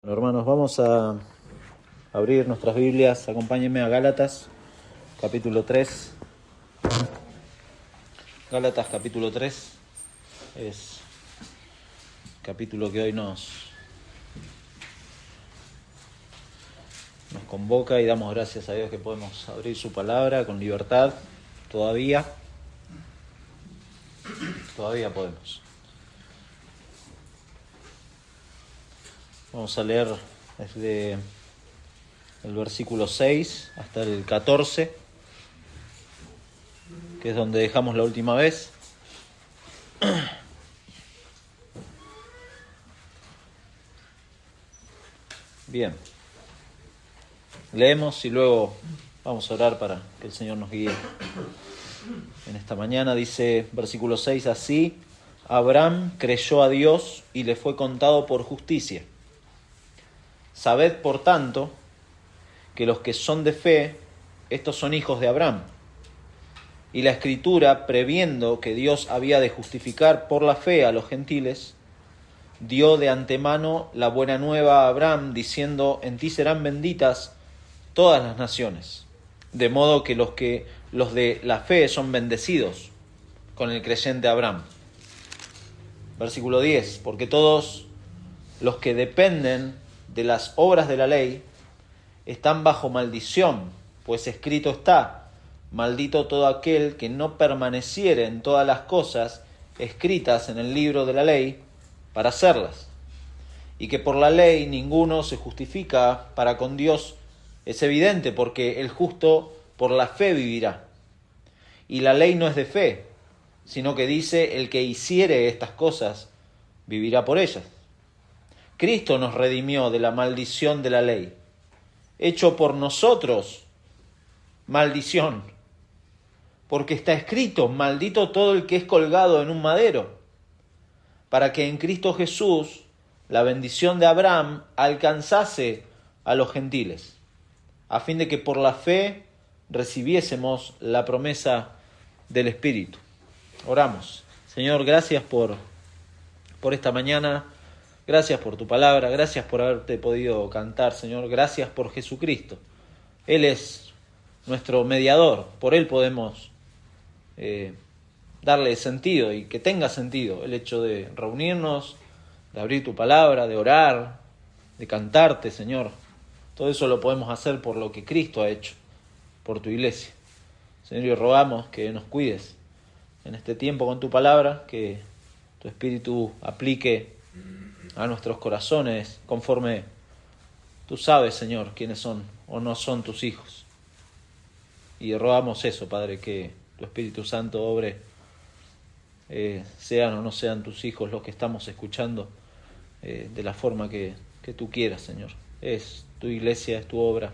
Bueno, hermanos, vamos a abrir nuestras Biblias. Acompáñenme a Gálatas, capítulo 3. Gálatas, capítulo 3. Es el capítulo que hoy nos convoca y damos gracias a Dios que podemos abrir su palabra con libertad. Todavía podemos. Vamos a leer desde el versículo 6 hasta el 14, que es donde dejamos la última vez. Bien. Leemos y luego vamos a orar para que el Señor nos guíe. En esta mañana dice, versículo 6, así Abraham creyó a Dios y le fue contado por justicia. Sabed, por tanto, que los que son de fe, estos son hijos de Abraham. Y la Escritura, previendo que Dios había de justificar por la fe a los gentiles, dio de antemano la buena nueva a Abraham, diciendo, en ti serán benditas todas las naciones. De modo que los de la fe son bendecidos con el creyente Abraham. Versículo 10, porque todos los que dependen de las obras de la ley están bajo maldición, pues escrito está, maldito todo aquel que no permaneciere en todas las cosas escritas en el libro de la ley para hacerlas. Y que por la ley ninguno se justifica para con Dios es evidente, porque el justo por la fe vivirá. Y la ley no es de fe, sino que dice, el que hiciere estas cosas vivirá por ellas. Cristo nos redimió de la maldición de la ley, hecho por nosotros maldición, porque está escrito, maldito todo el que es colgado en un madero, para que en Cristo Jesús la bendición de Abraham alcanzase a los gentiles, a fin de que por la fe recibiésemos la promesa del Espíritu. Oramos. Señor, gracias por esta mañana. Gracias por tu palabra, gracias por haberte podido cantar, Señor. Gracias por Jesucristo. Él es nuestro mediador. Por Él podemos darle sentido y que tenga sentido el hecho de reunirnos, de abrir tu palabra, de orar, de cantarte, Señor. Todo eso lo podemos hacer por lo que Cristo ha hecho, por tu iglesia. Señor, y rogamos que nos cuides en este tiempo con tu palabra, que tu Espíritu aplique a nuestros corazones, conforme tú sabes, Señor, quiénes son o no son tus hijos. Y rogamos eso, Padre, que tu Espíritu Santo obre, sean o no sean tus hijos los que estamos escuchando, de la forma que tú quieras, Señor. Es tu iglesia, es tu obra.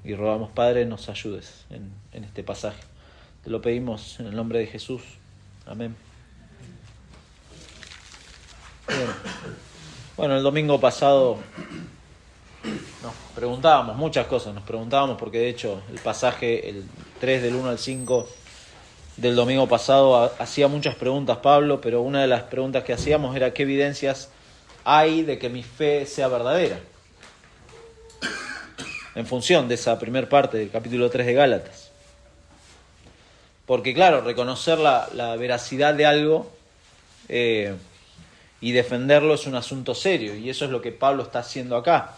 Y rogamos, Padre, nos ayudes en este pasaje. Te lo pedimos en el nombre de Jesús. Amén. Bien. Bueno, el domingo pasado nos preguntábamos muchas cosas, porque de hecho el pasaje, el 3 del 1 al 5 del domingo pasado hacía muchas preguntas Pablo, pero una de las preguntas que hacíamos era ¿qué evidencias hay de que mi fe sea verdadera? En función de esa primera parte del capítulo 3 de Gálatas. Porque claro, reconocer la veracidad de algo y defenderlo es un asunto serio, y eso es lo que Pablo está haciendo acá,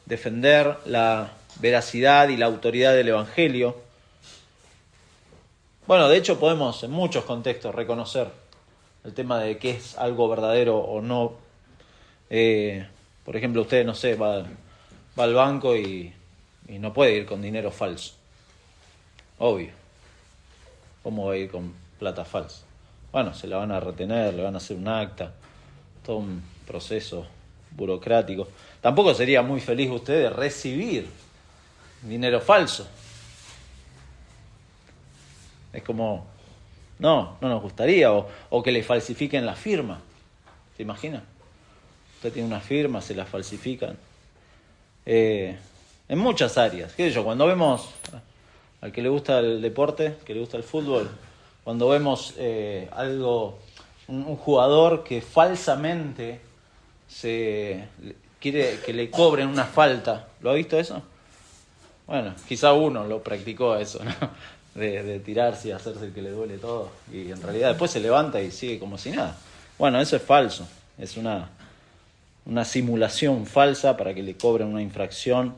defender la veracidad y la autoridad del Evangelio. Bueno, de hecho podemos en muchos contextos reconocer el tema de qué es algo verdadero o no. Por ejemplo, usted, no sé, va al banco y no puede ir con dinero falso. Obvio. ¿Cómo va a ir con plata falsa? Bueno, se la van a retener, le van a hacer un acta, todo un proceso burocrático. Tampoco sería muy feliz usted de recibir dinero falso. Es como, no nos gustaría, o que le falsifiquen la firma. ¿Se imagina? Usted tiene una firma, se la falsifican. En muchas áreas. ¿Qué sé yo? Cuando vemos al que le gusta el deporte, que le gusta el fútbol, cuando vemos un jugador que falsamente quiere que le cobren una falta. ¿Lo ha visto eso? Bueno, quizá uno lo practicó eso, ¿no? De tirarse y hacerse el que le duele todo. Y en realidad después se levanta y sigue como si nada. Bueno, eso es falso. Es una simulación falsa para que le cobren una infracción.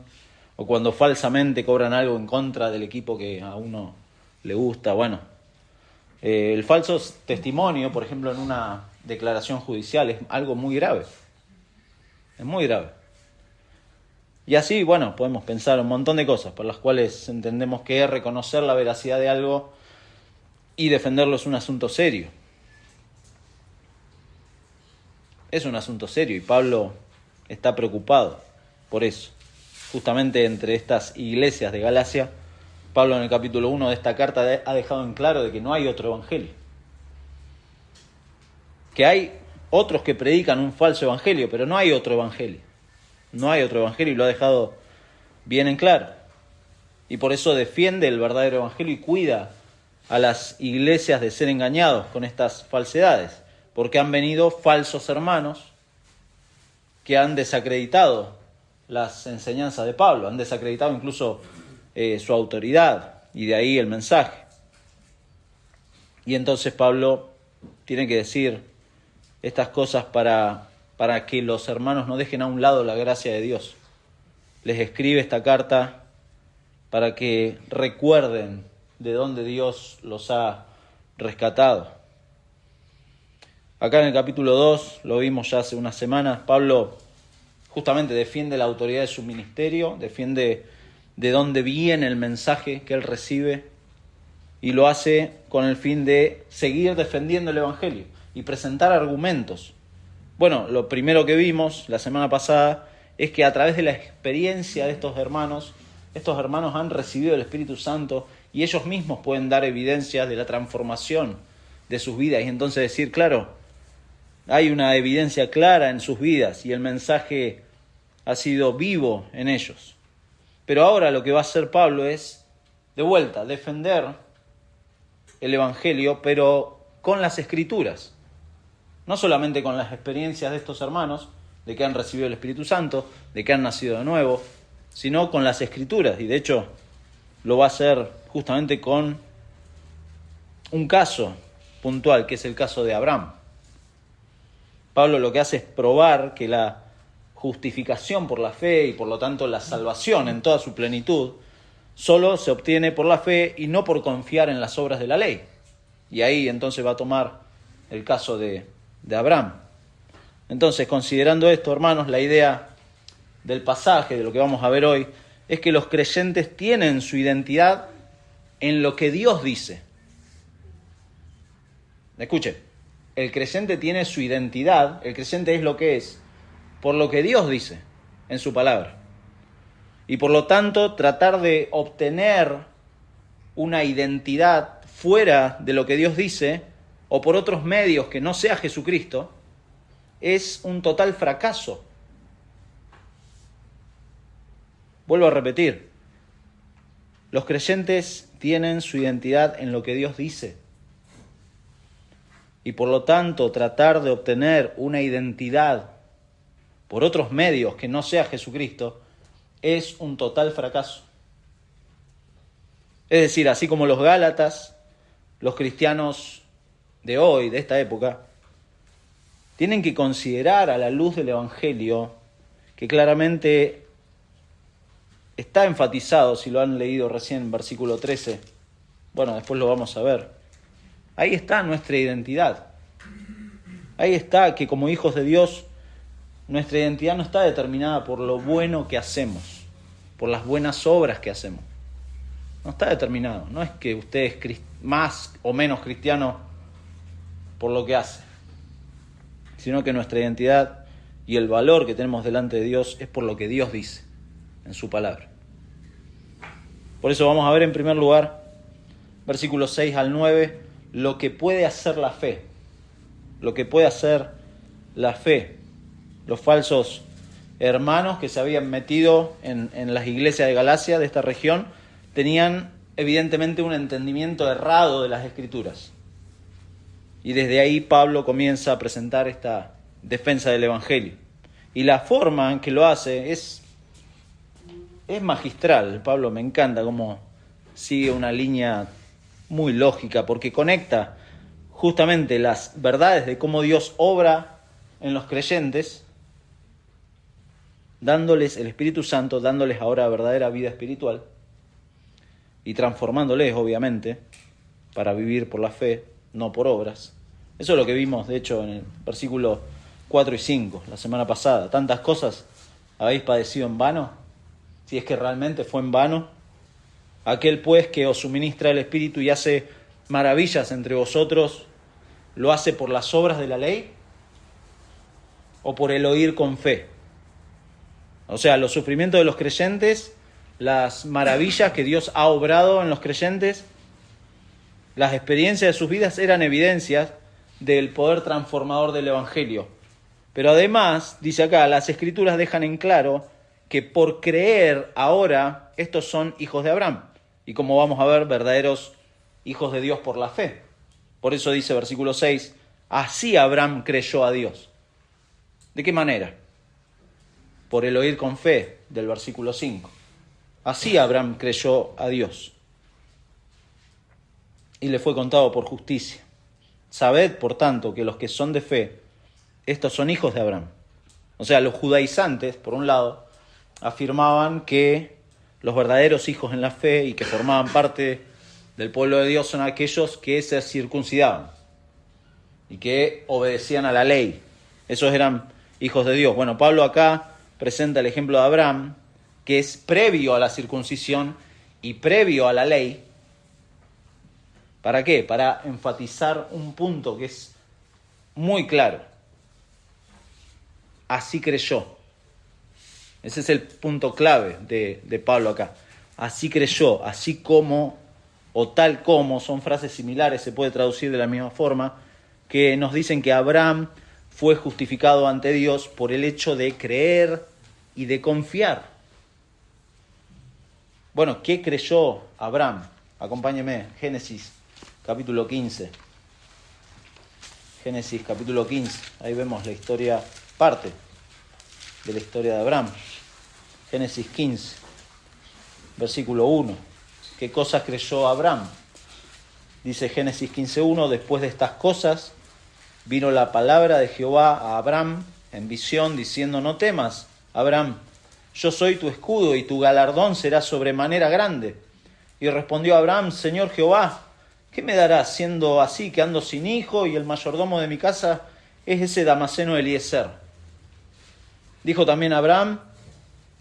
O cuando falsamente cobran algo en contra del equipo que a uno le gusta. Bueno, el falso testimonio, por ejemplo, en una declaración judicial, es algo muy grave. Es muy grave. Y así, bueno, podemos pensar un montón de cosas por las cuales entendemos que reconocer la veracidad de algo y defenderlo es un asunto serio. Es un asunto serio y Pablo está preocupado por eso. Justamente entre estas iglesias de Galacia, Pablo en el capítulo 1 de esta carta ha dejado en claro de que no hay otro evangelio. Que hay otros que predican un falso evangelio, pero no hay otro evangelio. No hay otro evangelio y lo ha dejado bien en claro. Y por eso defiende el verdadero evangelio y cuida a las iglesias de ser engañados con estas falsedades. Porque han venido falsos hermanos que han desacreditado las enseñanzas de Pablo, han desacreditado incluso su autoridad y de ahí el mensaje. Y entonces Pablo tiene que decir estas cosas para que los hermanos no dejen a un lado la gracia de Dios. Les escribe esta carta para que recuerden de dónde Dios los ha rescatado. Acá en el capítulo 2, lo vimos ya hace unas semanas, Pablo justamente defiende la autoridad de su ministerio, defiende de dónde viene el mensaje que él recibe y lo hace con el fin de seguir defendiendo el evangelio y presentar argumentos. Bueno, lo primero que vimos la semana pasada es que a través de la experiencia de estos hermanos han recibido el Espíritu Santo y ellos mismos pueden dar evidencias de la transformación de sus vidas y entonces decir, claro, hay una evidencia clara en sus vidas y el mensaje ha sido vivo en ellos. Pero ahora lo que va a hacer Pablo es, de vuelta, defender el evangelio, pero con las escrituras. No solamente con las experiencias de estos hermanos, de que han recibido el Espíritu Santo, de que han nacido de nuevo, sino con las escrituras. Y de hecho lo va a hacer justamente con un caso puntual, que es el caso de Abraham. Pablo lo que hace es probar que la justificación por la fe y por lo tanto la salvación en toda su plenitud solo se obtiene por la fe y no por confiar en las obras de la ley. Y ahí entonces va a tomar el caso de Abraham. Entonces, considerando esto, hermanos, la idea del pasaje, de lo que vamos a ver hoy, es que los creyentes tienen su identidad en lo que Dios dice. Escuche, el creyente tiene su identidad, el creyente es lo que es, por lo que Dios dice en su palabra. Y por lo tanto, tratar de obtener una identidad fuera de lo que Dios dice, o por otros medios que no sea Jesucristo, es un total fracaso. Vuelvo a repetir, los creyentes tienen su identidad en lo que Dios dice. Y por lo tanto, tratar de obtener una identidad por otros medios que no sea Jesucristo es un total fracaso. Es decir, así como los gálatas, los cristianos de hoy, de esta época, tienen que considerar a la luz del Evangelio que claramente está enfatizado, si lo han leído recién en versículo 13, bueno, después lo vamos a ver. Ahí está nuestra identidad. Ahí está que como hijos de Dios, nuestra identidad no está determinada por lo bueno que hacemos, por las buenas obras que hacemos. No está determinado. No es que usted es más o menos cristiano por lo que hace, sino que nuestra identidad y el valor que tenemos delante de Dios es por lo que Dios dice en su palabra. Por eso vamos a ver en primer lugar, versículos 6 al 9, lo que puede hacer la fe. Lo que puede hacer la fe. Los falsos hermanos que se habían metido en las iglesias de Galacia, de esta región, tenían evidentemente un entendimiento errado de las Escrituras. Y desde ahí Pablo comienza a presentar esta defensa del Evangelio. Y la forma en que lo hace es magistral. Pablo me encanta cómo sigue una línea muy lógica, porque conecta justamente las verdades de cómo Dios obra en los creyentes, dándoles el Espíritu Santo, dándoles ahora verdadera vida espiritual y transformándoles, obviamente, para vivir por la fe, no por obras. Eso es lo que vimos, de hecho, en el versículo 4 y 5, la semana pasada. ¿Tantas cosas habéis padecido en vano? Si es que realmente fue en vano. Aquel pues que os suministra el Espíritu y hace maravillas entre vosotros, ¿lo hace por las obras de la ley o por el oír con fe? O sea, los sufrimientos de los creyentes, las maravillas que Dios ha obrado en los creyentes, las experiencias de sus vidas eran evidencias del poder transformador del Evangelio. Pero además, dice acá, las Escrituras dejan en claro que por creer ahora estos son hijos de Abraham. Y como vamos a ver, verdaderos hijos de Dios por la fe. Por eso dice versículo 6, así Abraham creyó a Dios. ¿De qué manera? Por el oír con fe, del versículo 5. Así Abraham creyó a Dios. Y le fue contado por justicia. Sabed, por tanto, que los que son de fe, estos son hijos de Abraham. O sea, los judaizantes, por un lado, afirmaban que los verdaderos hijos en la fe y que formaban parte del pueblo de Dios son aquellos que se circuncidaban y que obedecían a la ley. Esos eran hijos de Dios. Bueno, Pablo acá presenta el ejemplo de Abraham, que es previo a la circuncisión y previo a la ley. ¿Para qué? Para enfatizar un punto que es muy claro. Así creyó. Ese es el punto clave de Pablo acá. Así creyó, así como o tal como, son frases similares, se puede traducir de la misma forma, que nos dicen que Abraham fue justificado ante Dios por el hecho de creer y de confiar. Bueno, ¿qué creyó Abraham? Acompáñeme, Génesis capítulo 15. Génesis capítulo 15, ahí vemos la historia, parte de la historia de Abraham. Génesis 15, versículo 1. ¿Qué cosas creyó Abraham? Dice Génesis 15:1, después de estas cosas vino la palabra de Jehová a Abraham en visión, diciendo, no temas, Abraham, yo soy tu escudo y tu galardón será sobremanera grande. Y respondió Abraham, Señor Jehová, ¿qué me darás siendo así que ando sin hijo y el mayordomo de mi casa es ese Damaseno Eliezer? Dijo también Abraham,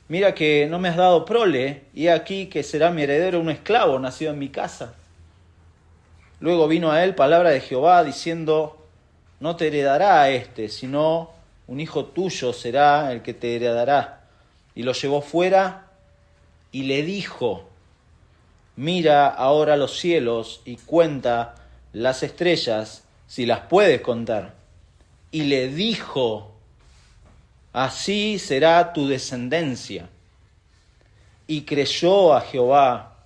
mira que no me has dado prole, y aquí que será mi heredero un esclavo nacido en mi casa. Luego vino a él palabra de Jehová diciendo, no te heredará a este, sino un hijo tuyo será el que te heredará. Y lo llevó fuera y le dijo, mira ahora los cielos y cuenta las estrellas, si las puedes contar. Y le dijo, así será tu descendencia. Y creyó a Jehová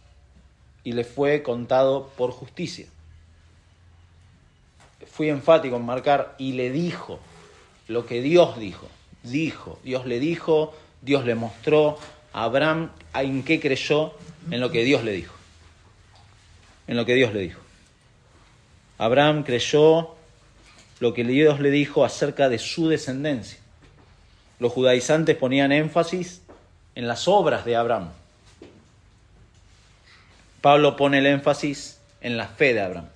y le fue contado por justicia. Fui enfático en marcar y le dijo lo que Dios dijo. Dios le dijo, Dios le mostró a Abraham en qué creyó, en lo que Dios le dijo. En lo que Dios le dijo. Abraham creyó lo que Dios le dijo acerca de su descendencia. Los judaizantes ponían énfasis en las obras de Abraham. Pablo pone el énfasis en la fe de Abraham.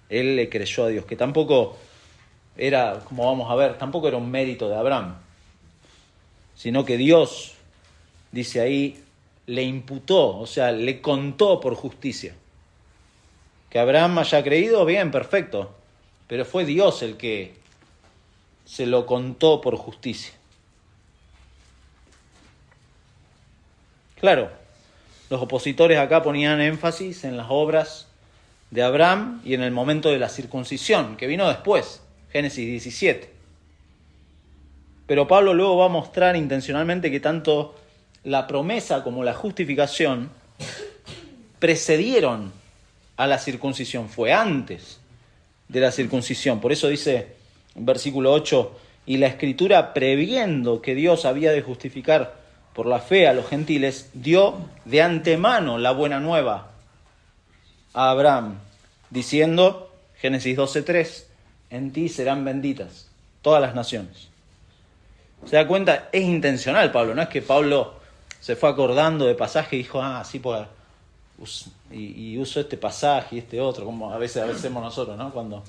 Él le creyó a Dios, que tampoco era, como vamos a ver, tampoco era un mérito de Abraham, sino que Dios, dice ahí, le imputó, o sea, le contó por justicia. Que Abraham haya creído, bien, perfecto, pero fue Dios el que se lo contó por justicia. Claro, los opositores acá ponían énfasis en las obras de Abraham y en el momento de la circuncisión, que vino después, Génesis 17. Pero Pablo luego va a mostrar intencionalmente que tanto la promesa como la justificación precedieron a la circuncisión, fue antes de la circuncisión. Por eso dice en versículo 8, y la Escritura, previendo que Dios había de justificar por la fe a los gentiles, dio de antemano la buena nueva a Abraham, diciendo, Génesis 12:3, en ti serán benditas todas las naciones. ¿Se da cuenta? Es intencional Pablo, no es que Pablo se fue acordando de pasaje y dijo, sí, pues, y uso este pasaje y este otro, como a veces hacemos nosotros, ¿no? Cuando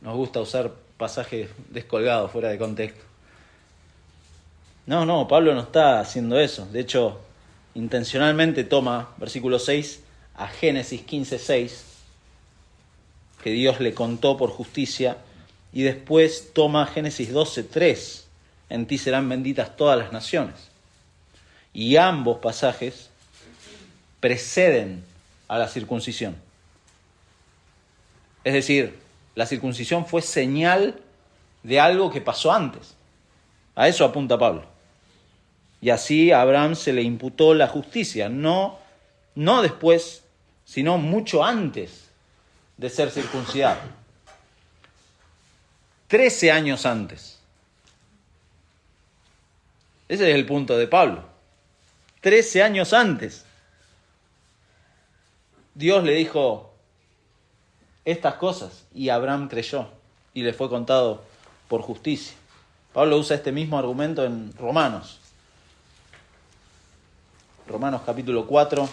nos gusta usar pasajes descolgados, fuera de contexto. No, Pablo no está haciendo eso. De hecho, intencionalmente toma, versículo 6, a Génesis 15:6, que Dios le contó por justicia, y después toma Génesis 12:3, en ti serán benditas todas las naciones. Y ambos pasajes preceden a la circuncisión. Es decir, la circuncisión fue señal de algo que pasó antes. A eso apunta Pablo. Y así a Abraham se le imputó la justicia, no después, sino mucho antes de ser circuncidado. 13 años antes. Ese es el punto de Pablo. 13 años antes. Dios le dijo estas cosas y Abraham creyó y le fue contado por justicia. Pablo usa este mismo argumento en Romanos. Romanos capítulo 4.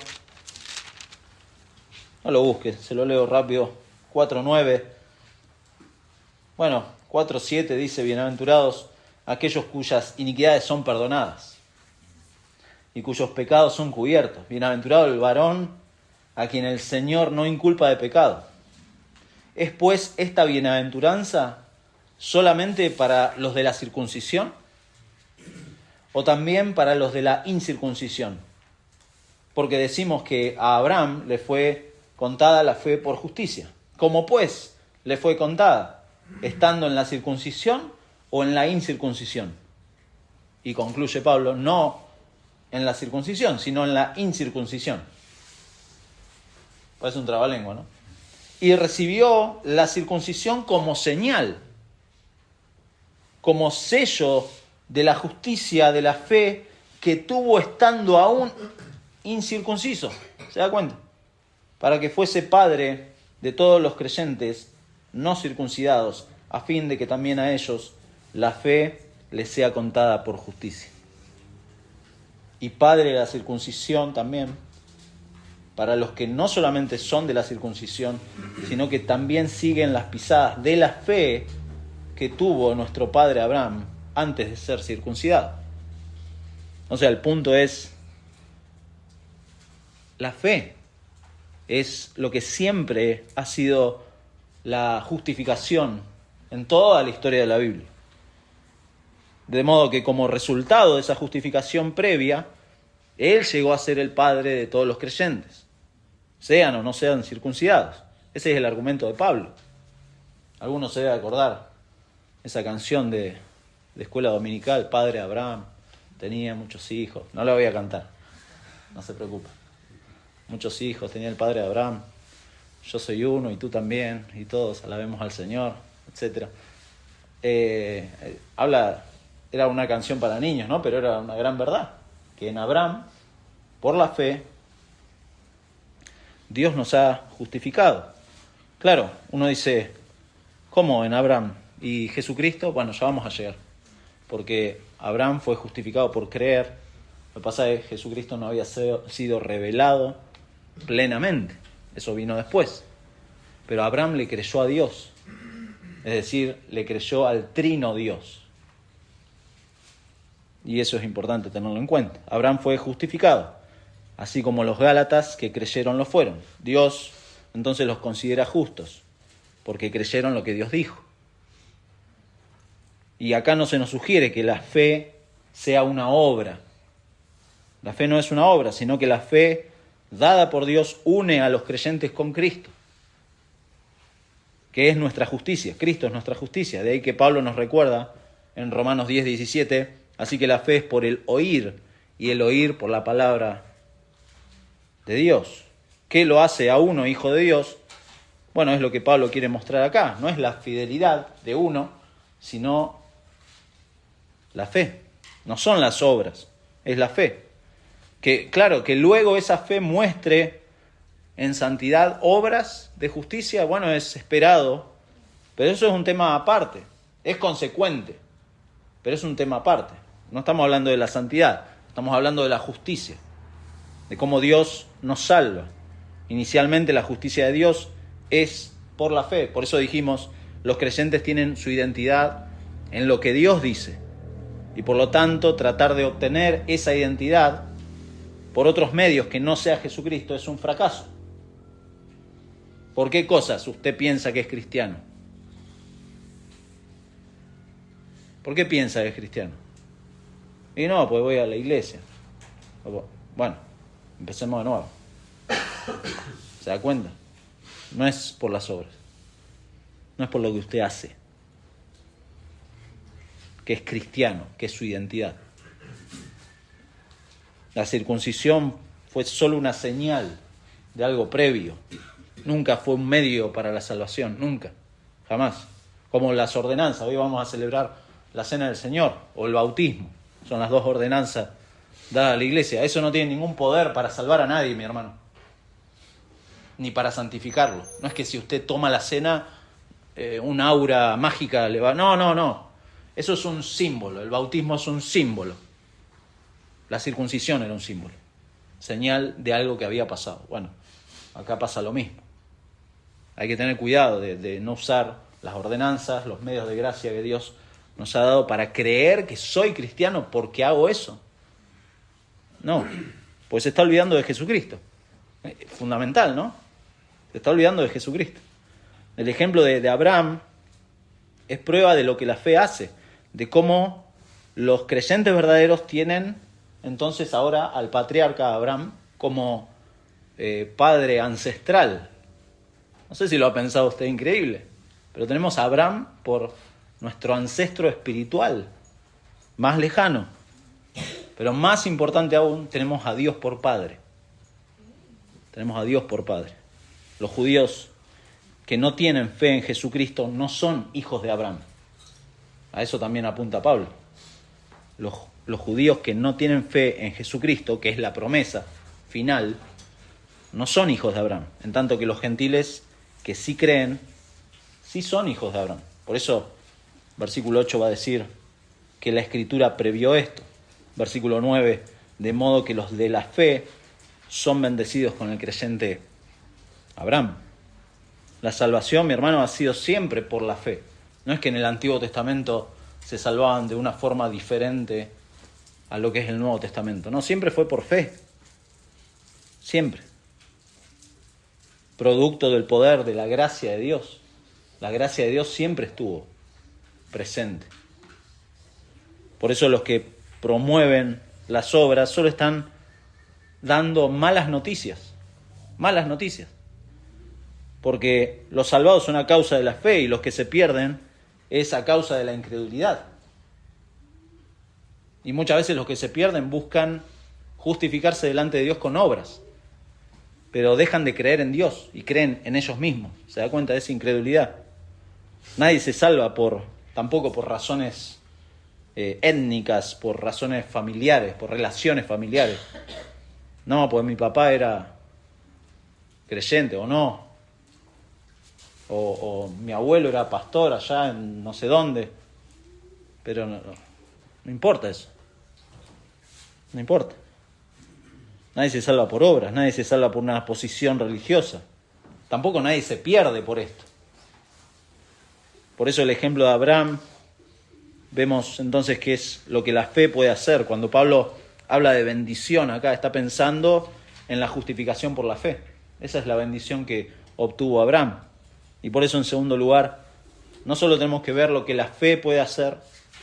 No lo busques, se lo leo rápido. 4:9. Bueno, 4:7 dice, bienaventurados aquellos cuyas iniquidades son perdonadas y cuyos pecados son cubiertos. Bienaventurado el varón a quien el Señor no inculpa de pecado. ¿Es pues esta bienaventuranza solamente para los de la circuncisión o también para los de la incircuncisión? Porque decimos que a Abraham le fue contada la fe por justicia. ¿Cómo pues le fue contada? ¿Estando en la circuncisión o en la incircuncisión? Y concluye Pablo, no en la circuncisión, sino en la incircuncisión. Parece un trabalengua, ¿no? Y recibió la circuncisión como señal, como sello de la justicia, de la fe que tuvo estando aún incircunciso. ¿Se da cuenta? Para que fuese padre de todos los creyentes no circuncidados, a fin de que también a ellos la fe les sea contada por justicia. Y padre de la circuncisión también, para los que no solamente son de la circuncisión, sino que también siguen las pisadas de la fe que tuvo nuestro padre Abraham antes de ser circuncidado. O sea, el punto es, la fe es lo que siempre ha sido la justificación en toda la historia de la Biblia. De modo que como resultado de esa justificación previa, Él llegó a ser el Padre de todos los creyentes, sean o no sean circuncidados. Ese es el argumento de Pablo. Algunos se debe acordar esa canción de escuela dominical, Padre Abraham tenía muchos hijos. No la voy a cantar, no se preocupe. Muchos hijos tenía el padre Abraham. Yo soy uno y tú también, y todos alabemos al Señor, etc. Era una canción para niños, ¿no? Pero era una gran verdad, que en Abraham, por la fe, Dios nos ha justificado. Claro, uno dice, ¿cómo en Abraham? ¿Y Jesucristo? Bueno, ya vamos a llegar, porque Abraham fue justificado por creer. Lo que pasa es que Jesucristo no había sido revelado plenamente, eso vino después. Pero Abraham le creyó a Dios, es decir, le creyó al trino Dios. Y eso es importante tenerlo en cuenta. Abraham fue justificado, así como los Gálatas que creyeron lo fueron. Dios entonces los considera justos, porque creyeron lo que Dios dijo. Y acá no se nos sugiere que la fe sea una obra. La fe no es una obra, sino que la fe dada por Dios une a los creyentes con Cristo, que es nuestra justicia. Cristo es nuestra justicia. De ahí que Pablo nos recuerda en Romanos 10:17, así que la fe es por el oír, y el oír por la palabra de Dios. ¿Qué lo hace a uno hijo de Dios? Bueno, es lo que Pablo quiere mostrar acá. No es la fidelidad de uno, sino La fe. No son las obras, es la fe. Que, claro, que luego esa fe muestre en santidad obras de justicia, bueno, es esperado, pero eso es un tema aparte, es consecuente, pero es un tema aparte. No estamos hablando de la santidad, estamos hablando de la justicia, de cómo Dios nos salva. Inicialmente la justicia de Dios es por la fe, por eso dijimos, los creyentes tienen su identidad en lo que Dios dice, y por lo tanto tratar de obtener esa identidad por otros medios que no sea Jesucristo es un fracaso. ¿Por qué cosas usted piensa que es cristiano? ¿Por qué piensa que es cristiano? Y no, pues voy a la iglesia. Bueno, empecemos de nuevo. ¿Se da cuenta? No es por las obras. No es por lo que usted hace. Que es cristiano, que es su identidad. La circuncisión fue solo una señal de algo previo. Nunca fue un medio para la salvación, nunca, jamás. Como las ordenanzas, hoy vamos a celebrar la Cena del Señor o el bautismo. Son las dos ordenanzas dadas a la iglesia. Eso no tiene ningún poder para salvar a nadie, mi hermano. Ni para santificarlo. No es que si usted toma la cena, un aura mágica le va... No. Eso es un símbolo. El bautismo es un símbolo. La circuncisión era un símbolo. Señal de algo que había pasado. Bueno, acá pasa lo mismo. Hay que tener cuidado de no usar las ordenanzas, los medios de gracia que Dios nos ha dado para creer que soy cristiano porque hago eso. No, pues se está olvidando de Jesucristo. Fundamental, ¿no? Se está olvidando de Jesucristo. El ejemplo de Abraham es prueba de lo que la fe hace, de cómo los creyentes verdaderos tienen entonces ahora al patriarca Abraham como padre ancestral. No sé si lo ha pensado usted, increíble, pero tenemos a Abraham por nuestro ancestro espiritual, más lejano. Pero más importante aún, tenemos a Dios por Padre. Tenemos a Dios por Padre. Los judíos que no tienen fe en Jesucristo no son hijos de Abraham. A eso también apunta Pablo. Los judíos que no tienen fe en Jesucristo, que es la promesa final, no son hijos de Abraham. En tanto que los gentiles que sí creen, sí son hijos de Abraham. Por eso, versículo 8 va a decir que la Escritura previó esto. Versículo 9, de modo que los de la fe son bendecidos con el creyente Abraham. La salvación, mi hermano, ha sido siempre por la fe. No es que en el Antiguo Testamento se salvaban de una forma diferente a lo que es el Nuevo Testamento. No, siempre fue por fe. Siempre. Producto del poder de la gracia de Dios. La gracia de Dios siempre estuvo presente. Por eso los que promueven las obras solo están dando malas noticias. Malas noticias. Porque los salvados son a causa de la fe y los que se pierden es a causa de la incredulidad. Y muchas veces los que se pierden buscan justificarse delante de Dios con obras, pero dejan de creer en Dios y creen en ellos mismos. ¿Se da cuenta de esa incredulidad? Nadie se salva tampoco por razones étnicas, por razones familiares, por relaciones familiares. No, pues mi papá era creyente o no. O mi abuelo era pastor allá en no sé dónde. Pero no importa eso. No importa. Nadie se salva por obras, nadie se salva por una posición religiosa. Tampoco nadie se pierde por esto. Por eso el ejemplo de Abraham, vemos entonces qué es lo que la fe puede hacer. Cuando Pablo habla de bendición acá, está pensando en la justificación por la fe. Esa es la bendición que obtuvo Abraham. Y por eso, en segundo lugar, no solo tenemos que ver lo que la fe puede hacer,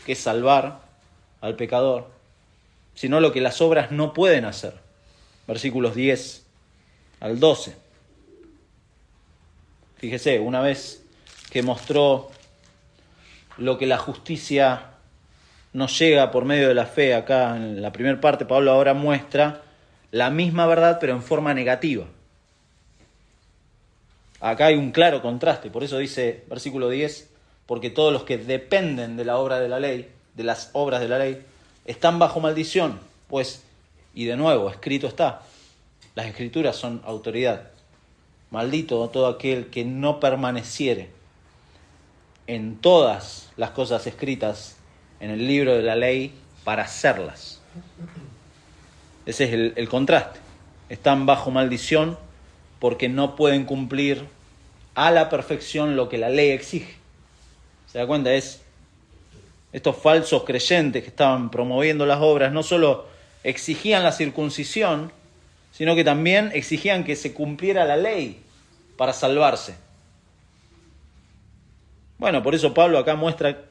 que es salvar al pecador, sino lo que las obras no pueden hacer. Versículos 10 al 12. Fíjese, una vez que mostró lo que la justicia nos llega por medio de la fe, acá en la primera parte, Pablo ahora muestra la misma verdad, pero en forma negativa. Acá hay un claro contraste, por eso dice, versículo 10, porque todos los que dependen de la obra de la ley de las obras de la ley, están bajo maldición, pues, y de nuevo, escrito está, las escrituras son autoridad. Maldito todo aquel que no permaneciere en todas las cosas escritas en el libro de la ley para hacerlas. Ese es el contraste. Están bajo maldición porque no pueden cumplir a la perfección lo que la ley exige. ¿Se da cuenta? Estos falsos creyentes que estaban promoviendo las obras no solo exigían la circuncisión, sino que también exigían que se cumpliera la ley para salvarse. Bueno, por eso Pablo acá muestra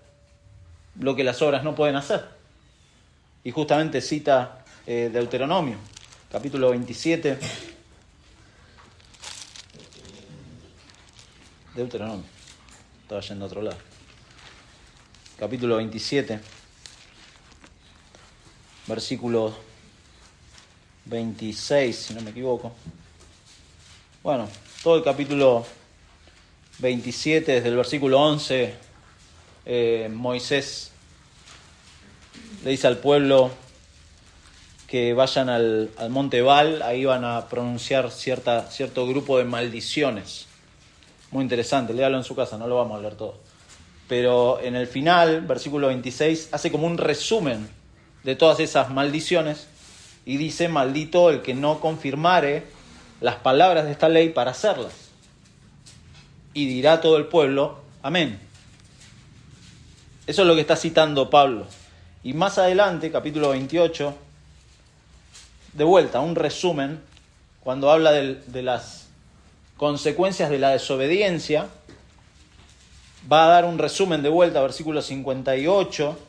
lo que las obras no pueden hacer. Y justamente cita Deuteronomio, capítulo 27. Deuteronomio, estaba yendo a otro lado. Capítulo 27, versículo 26, si no me equivoco. Bueno, todo el capítulo 27, desde el versículo 11, Moisés le dice al pueblo que vayan al monte Ebal, ahí van a pronunciar cierto grupo de maldiciones. Muy interesante, léalo en su casa, no lo vamos a leer todo. Pero en el final, versículo 26, hace como un resumen de todas esas maldiciones y dice: maldito el que no confirmare las palabras de esta ley para hacerlas. Y dirá todo el pueblo: amén. Eso es lo que está citando Pablo. Y más adelante, capítulo 28, de vuelta, un resumen, cuando habla de las consecuencias de la desobediencia, va a dar un resumen de vuelta, versículo 58,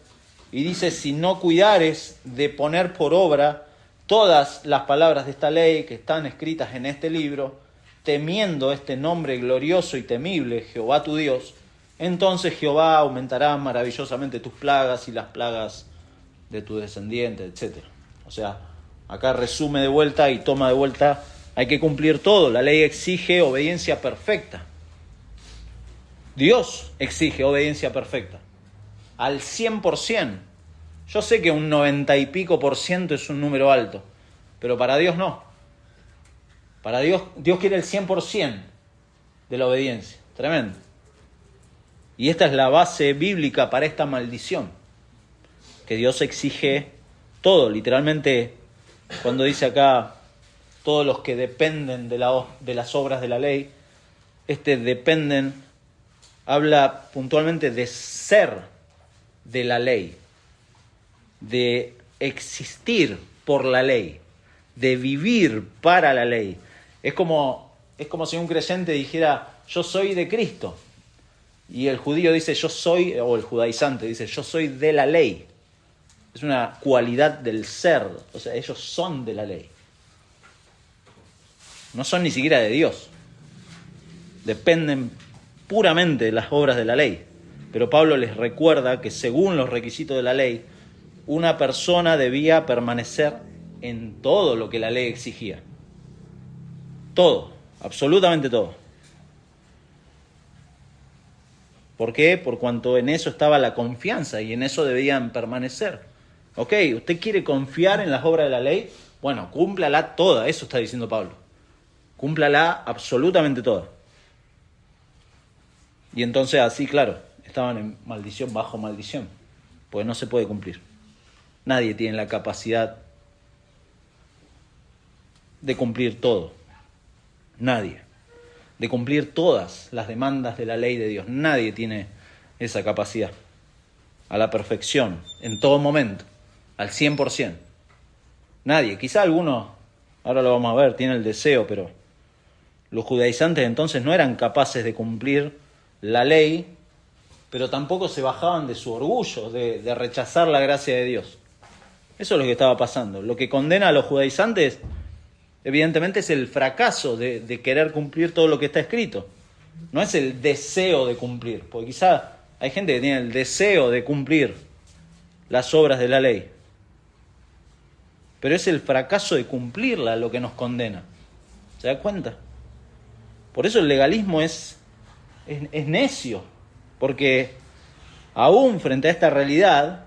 y dice: si no cuidares de poner por obra todas las palabras de esta ley que están escritas en este libro, temiendo este nombre glorioso y temible, Jehová tu Dios, entonces Jehová aumentará maravillosamente tus plagas y las plagas de tus descendientes, etc. O sea, acá resume de vuelta y toma de vuelta: hay que cumplir todo. La ley exige obediencia perfecta. Dios exige obediencia perfecta, al 100%. Yo sé que un 90 y pico % es un número alto, pero para Dios no. Para Dios quiere el 100% de la obediencia. Tremendo. Y esta es la base bíblica para esta maldición, que Dios exige todo. Literalmente, cuando dice acá, todos los que dependen de las obras de la ley, dependen habla puntualmente de ser de la ley, de existir por la ley, de vivir para la ley. Es como si un creyente dijera: yo soy de Cristo. Y el judío dice: yo soy, o el judaizante dice: yo soy de la ley. Es una cualidad del ser, o sea, ellos son de la ley. No son ni siquiera de Dios. Dependen puramente de las obras de la ley. Pero Pablo les recuerda que según los requisitos de la ley, una persona debía permanecer en todo lo que la ley exigía. Todo, absolutamente todo. ¿Por qué? Por cuanto en eso estaba la confianza y en eso debían permanecer. Ok, ¿usted quiere confiar en las obras de la ley? Bueno, cúmplala toda, eso está diciendo Pablo. Cúmplala absolutamente toda. Y entonces así, claro, estaban en maldición, bajo maldición, porque no se puede cumplir. Nadie tiene la capacidad de cumplir todo. Nadie. De cumplir todas las demandas de la ley de Dios. Nadie tiene esa capacidad. A la perfección, en todo momento, al 100%. Nadie. Quizá algunos, ahora lo vamos a ver, tienen el deseo, pero los judaizantes entonces no eran capaces de cumplir la ley, pero tampoco se bajaban de su orgullo, de rechazar la gracia de Dios. Eso es lo que estaba pasando. Lo que condena a los judaizantes, evidentemente, es el fracaso de querer cumplir todo lo que está escrito. No es el deseo de cumplir, porque quizá hay gente que tiene el deseo de cumplir las obras de la ley, pero es el fracaso de cumplirla lo que nos condena. ¿Se da cuenta? Por eso el legalismo es necio, porque aún frente a esta realidad,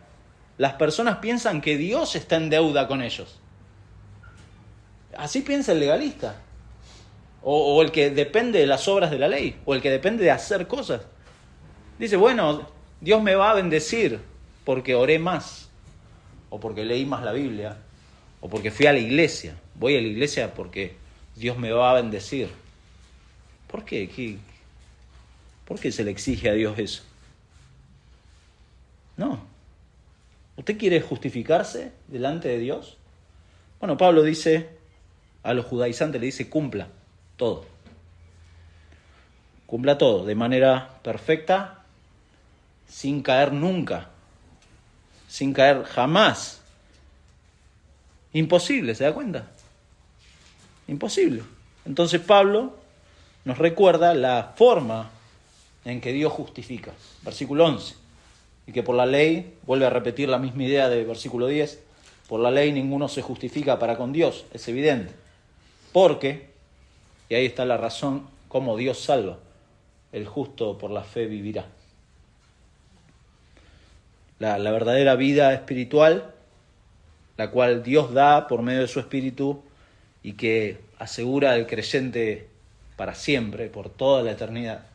las personas piensan que Dios está en deuda con ellos. Así piensa el legalista. O el que depende de las obras de la ley, o el que depende de hacer cosas. Dice, bueno, Dios me va a bendecir porque oré más, o porque leí más la Biblia, o porque fui a la iglesia. Voy a la iglesia porque Dios me va a bendecir. ¿Por qué? ¿Por qué se le exige a Dios eso? No. ¿Usted quiere justificarse delante de Dios? Bueno, Pablo dice, a los judaizantes le dice, cumpla todo. Cumpla todo de manera perfecta, sin caer nunca, sin caer jamás. Imposible, ¿se da cuenta? Imposible. Entonces Pablo nos recuerda la forma en que Dios justifica. Versículo 11. Y que por la ley, vuelve a repetir la misma idea de versículo 10, por la ley ninguno se justifica para con Dios, es evidente. Porque, y ahí está la razón, cómo Dios salva, el justo por la fe vivirá. La verdadera vida espiritual, la cual Dios da por medio de su Espíritu y que asegura al creyente para siempre, por toda la eternidad,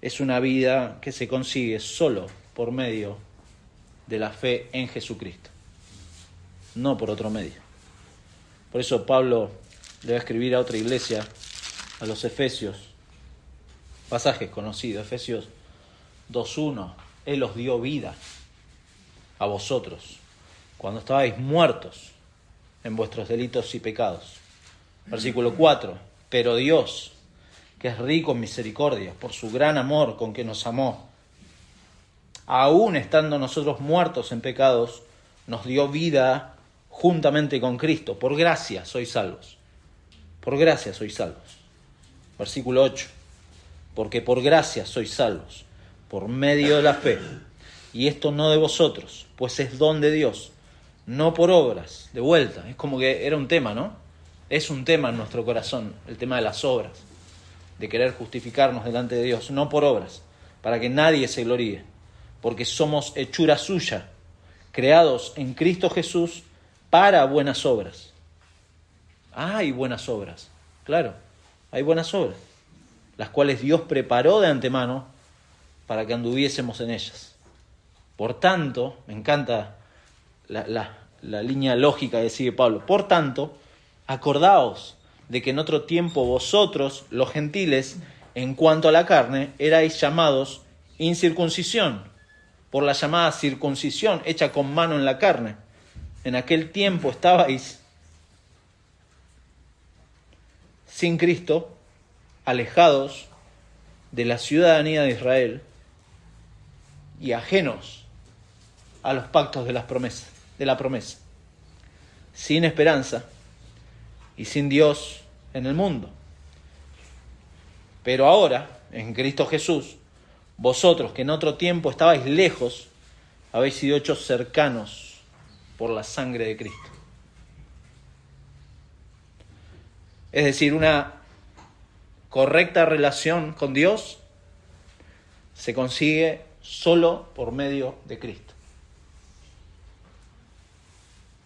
es una vida que se consigue solo por medio de la fe en Jesucristo, no por otro medio. Por eso Pablo le va a escribir a otra iglesia, a los Efesios, pasajes conocidos, Efesios 2:1, Él os dio vida a vosotros, cuando estabais muertos en vuestros delitos y pecados. Versículo 4, pero Dios, que es rico en misericordia, por su gran amor con que nos amó, aún estando nosotros muertos en pecados, nos dio vida juntamente con Cristo. Por gracia sois salvos. Por gracia sois salvos. Versículo 8. Porque por gracia sois salvos, por medio de la fe. Y esto no de vosotros, pues es don de Dios, no por obras. De vuelta, es como que era un tema, ¿no? Es un tema en nuestro corazón, el tema de las obras, de querer justificarnos delante de Dios, no por obras, para que nadie se gloríe, porque somos hechura suya, creados en Cristo Jesús para buenas obras. Hay buenas obras, claro, hay buenas obras, las cuales Dios preparó de antemano para que anduviésemos en ellas. Por tanto, me encanta la línea lógica que sigue Pablo, por tanto, acordaos de que en otro tiempo vosotros, los gentiles, en cuanto a la carne, erais llamados incircuncisión, por la llamada circuncisión hecha con mano en la carne. En aquel tiempo estabais sin Cristo, alejados de la ciudadanía de Israel y ajenos a los pactos de la promesa, sin esperanza y sin Dios en el mundo. Pero ahora, en Cristo Jesús, vosotros que en otro tiempo estabais lejos, habéis sido hechos cercanos por la sangre de Cristo. Es decir, una correcta relación con Dios se consigue solo por medio de Cristo.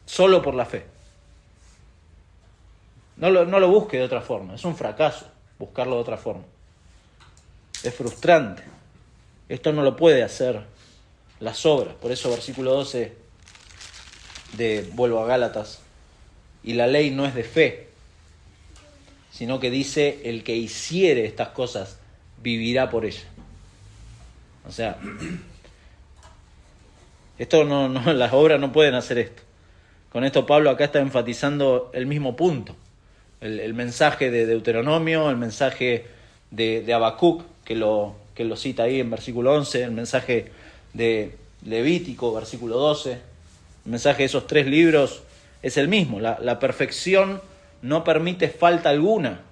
Solo por la fe. No lo busque de otra forma. Es un fracaso buscarlo de otra forma. Es frustrante. Esto no lo puede hacer las obras. Por eso versículo 12 vuelvo a Gálatas. Y la ley no es de fe, sino que dice, el que hiciere estas cosas vivirá por ella. O sea, esto no, las obras no pueden hacer esto. Con esto Pablo acá está enfatizando el mismo punto. El mensaje de Deuteronomio, el mensaje de Habacuc, que lo cita ahí en versículo 11, el mensaje de Levítico, versículo 12, el mensaje de esos 3 libros es el mismo. La perfección no permite falta alguna.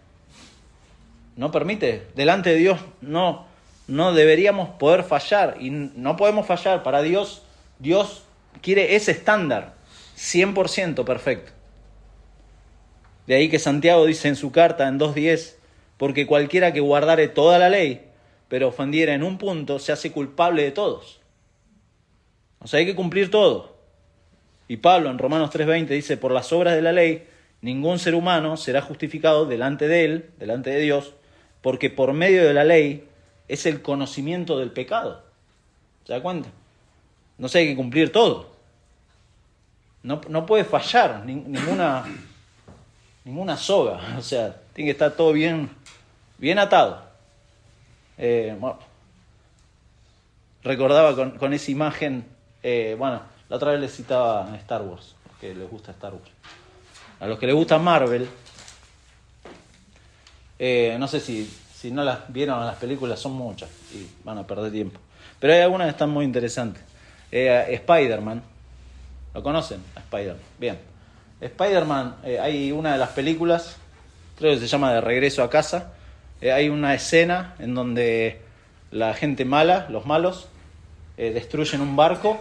No permite. Delante de Dios no deberíamos poder fallar. Y no podemos fallar. Para Dios quiere ese estándar 100% perfecto. De ahí que Santiago dice en su carta en 2:10, porque cualquiera que guardare toda la ley, pero ofendiera en un punto, se hace culpable de todos. O sea, hay que cumplir todo. Y Pablo en Romanos 3:20 dice, por las obras de la ley, ningún ser humano será justificado delante de él, delante de Dios, porque por medio de la ley es el conocimiento del pecado. ¿Se da cuenta? No sé, hay que cumplir todo. No puede fallar ninguna soga. O sea, tiene que estar todo bien atado. Bueno, recordaba con esa imagen, la otra vez les citaba a Star Wars, a los que les gusta Star Wars. A los que les gusta Marvel, no sé si no las vieron las películas, son muchas y van a perder tiempo. Pero hay algunas que están muy interesantes. Spider-Man, ¿lo conocen? A Spider-Man, bien. Spider-Man, hay una de las películas, creo que se llama De Regreso a Casa. Hay una escena en donde la gente mala, los malos, destruyen un barco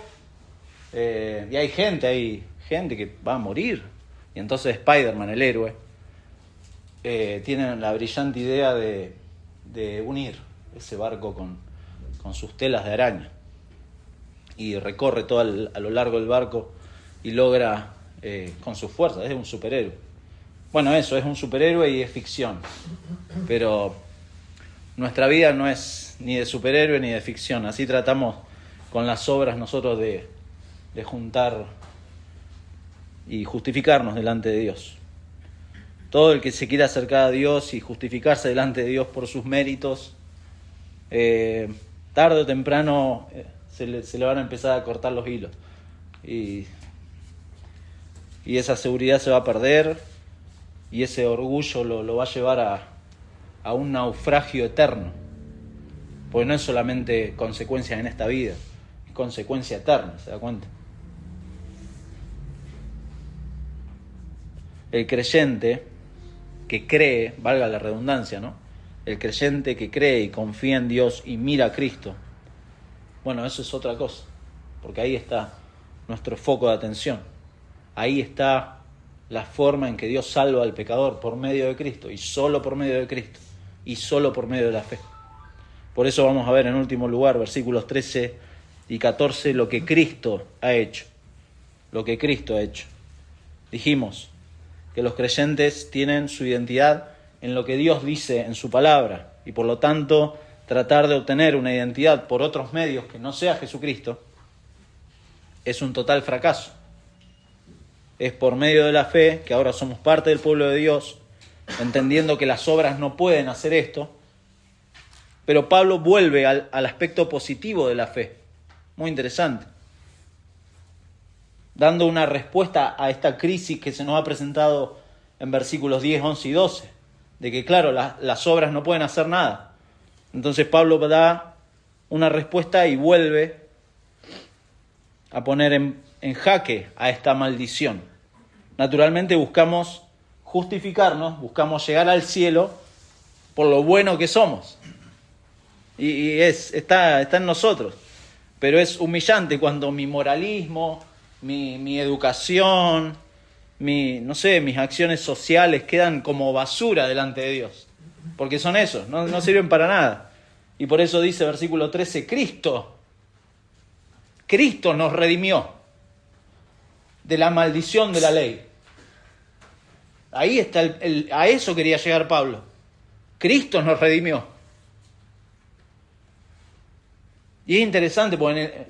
y hay gente que va a morir. Y entonces Spider-Man, el héroe, tiene la brillante idea de unir ese barco con sus telas de araña. Y recorre todo a lo largo del barco y logra con sus fuerzas. Es un superhéroe. Bueno, eso, es un superhéroe y es ficción. Pero nuestra vida no es ni de superhéroe ni de ficción. Así tratamos con las obras nosotros de juntar y justificarnos delante de Dios. Todo el que se quiera acercar a Dios y justificarse delante de Dios por sus méritos, tarde o temprano se le van a empezar a cortar los hilos. Y esa seguridad se va a perder y ese orgullo lo va a llevar a un naufragio eterno. Porque no es solamente consecuencia en esta vida, es consecuencia eterna, ¿se da cuenta? El creyente que cree, valga la redundancia, ¿no? El creyente que cree y confía en Dios y mira a Cristo, bueno, eso es otra cosa, porque ahí está nuestro foco de atención. Ahí está la forma en que Dios salva al pecador, por medio de Cristo, y solo por medio de Cristo, y solo por medio de la fe. Por eso vamos a ver en último lugar, versículos 13 y 14, lo que Cristo ha hecho. Lo que Cristo ha hecho. Dijimos que los creyentes tienen su identidad en lo que Dios dice en su palabra, y por lo tanto tratar de obtener una identidad por otros medios que no sea Jesucristo es un total fracaso. Es por medio de la fe que ahora somos parte del pueblo de Dios, entendiendo que las obras no pueden hacer esto, pero Pablo vuelve al aspecto positivo de la fe, muy interesante, dando una respuesta a esta crisis que se nos ha presentado en versículos 10, 11 y 12, de que claro, las obras no pueden hacer nada. Entonces Pablo da una respuesta y vuelve a poner en jaque a esta maldición. Naturalmente buscamos justificarnos, buscamos llegar al cielo por lo bueno que somos. Y está en nosotros. Pero es humillante cuando mi moralismo, mi educación, mis acciones sociales quedan como basura delante de Dios. Porque son esos, no sirven para nada. Y por eso dice versículo 13, Cristo nos redimió de la maldición de la ley. Ahí está a eso quería llegar Pablo. Cristo nos redimió. Y es interesante porque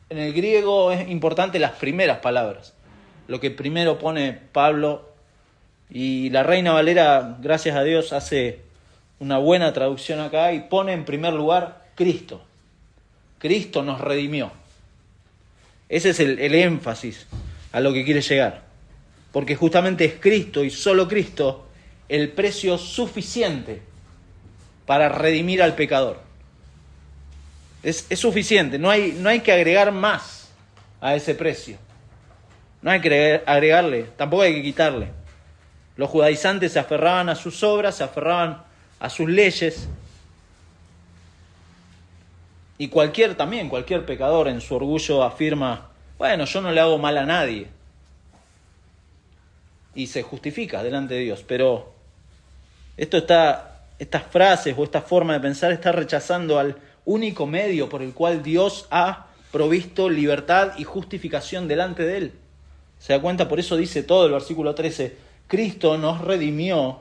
en el griego es importante las primeras palabras. Lo que primero pone Pablo, y la Reina Valera, gracias a Dios, hace una buena traducción acá y pone en primer lugar Cristo. Cristo nos redimió. Ese es el énfasis a lo que quiere llegar. Porque justamente es Cristo y solo Cristo el precio suficiente para redimir al pecador. Es suficiente, no hay que agregar más a ese precio. No hay que agregarle, tampoco hay que quitarle. Los judaizantes se aferraban a sus obras, se aferraban a sus leyes. Y cualquier pecador en su orgullo afirma, bueno, yo no le hago mal a nadie. Y se justifica delante de Dios. Pero estas frases o esta forma de pensar está rechazando al único medio por el cual Dios ha provisto libertad y justificación delante de Él. ¿Se da cuenta? Por eso dice todo el versículo 13, Cristo nos redimió,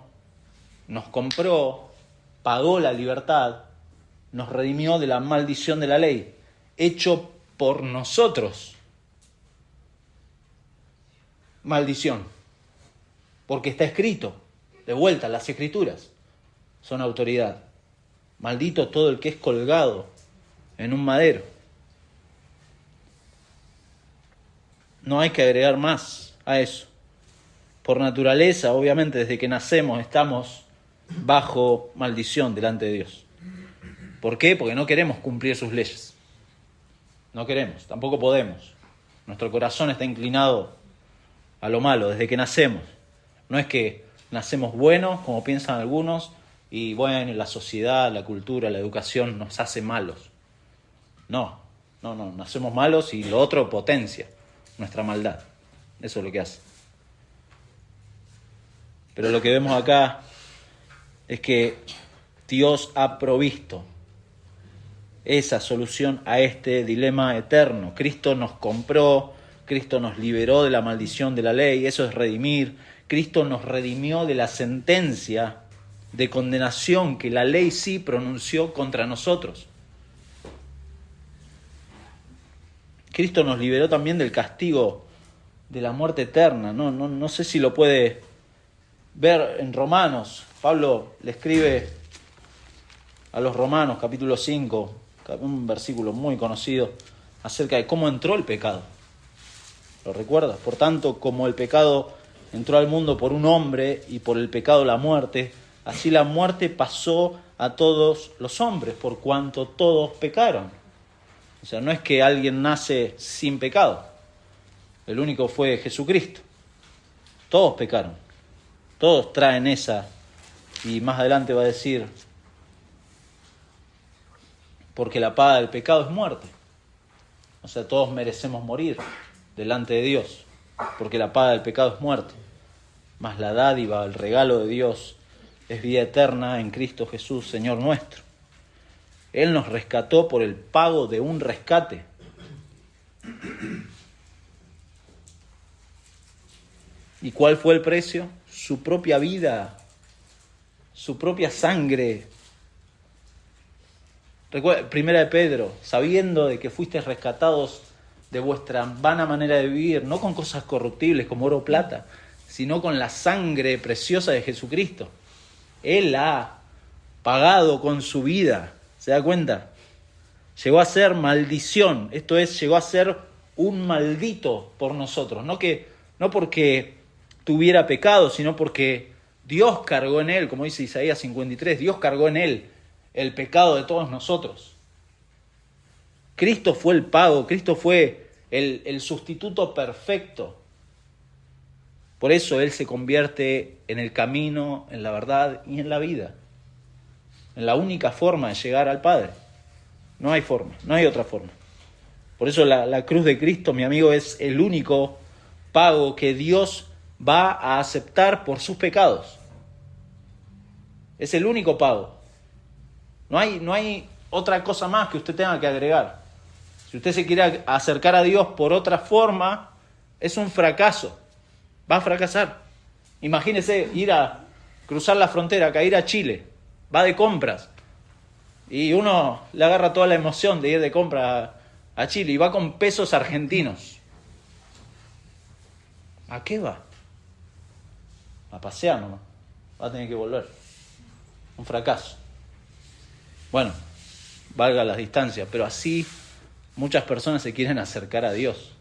nos compró, pagó la libertad, nos redimió de la maldición de la ley, hecho por nosotros. Maldición, porque está escrito, de vuelta, las Escrituras son autoridad. Maldito todo el que es colgado en un madero. No hay que agregar más a eso. Por naturaleza, obviamente, desde que nacemos estamos bajo maldición delante de Dios. ¿Por qué? Porque no queremos cumplir sus leyes. No queremos, tampoco podemos. Nuestro corazón está inclinado a lo malo desde que nacemos. No es que nacemos buenos, como piensan algunos, y bueno, la sociedad, la cultura, la educación nos hace malos. No, nacemos malos y lo otro potencia nuestra maldad. Eso es lo que hace. Pero lo que vemos acá es que Dios ha provisto esa solución a este dilema eterno. Cristo nos compró, Cristo nos liberó de la maldición de la ley, eso es redimir. Cristo nos redimió de la sentencia de condenación que la ley sí pronunció contra nosotros. Cristo nos liberó también del castigo de la muerte eterna. No sé si lo puede ver en Romanos. Pablo le escribe a los Romanos, capítulo 5, un versículo muy conocido, acerca de cómo entró el pecado. ¿Lo recuerdas? Por tanto, como el pecado entró al mundo por un hombre y por el pecado la muerte, así la muerte pasó a todos los hombres, por cuanto todos pecaron. O sea, no es que alguien nace sin pecado. El único fue Jesucristo. Todos pecaron. Todos traen esa. Y más adelante va a decir, porque la paga del pecado es muerte. O sea, todos merecemos morir delante de Dios, porque la paga del pecado es muerte. Mas la dádiva, el regalo de Dios, es vida eterna en Cristo Jesús, Señor nuestro. Él nos rescató por el pago de un rescate. ¿Y cuál fue el precio? Su propia vida, su propia sangre. Recuerda, Primera de Pedro, sabiendo de que fuisteis rescatados de vuestra vana manera de vivir, no con cosas corruptibles como oro o plata, sino con la sangre preciosa de Jesucristo. Él ha pagado con su vida. ¿Se da cuenta? Llegó a ser maldición. Esto es, llegó a ser un maldito por nosotros. No porque tuviera pecado, sino porque Dios cargó en él, como dice Isaías 53, Dios cargó en él el pecado de todos nosotros. Cristo fue el pago, Cristo fue el sustituto perfecto. Por eso Él se convierte en el camino, en la verdad y en la vida. En la única forma de llegar al Padre. No hay forma, no hay otra forma. Por eso la cruz de Cristo, mi amigo, es el único pago que Dios va a aceptar por sus pecados. Es el único pago. No hay otra cosa más que usted tenga que agregar. Si usted se quiere acercar a Dios por otra forma, es un fracaso. Va a fracasar. Imagínese ir a cruzar la frontera, acá ir a Chile. Va de compras. Y uno le agarra toda la emoción de ir de compras a Chile y va con pesos argentinos. ¿A qué va? A pasear nomás. Va a tener que volver. Un fracaso. Bueno, valga las distancias, pero así muchas personas se quieren acercar a Dios.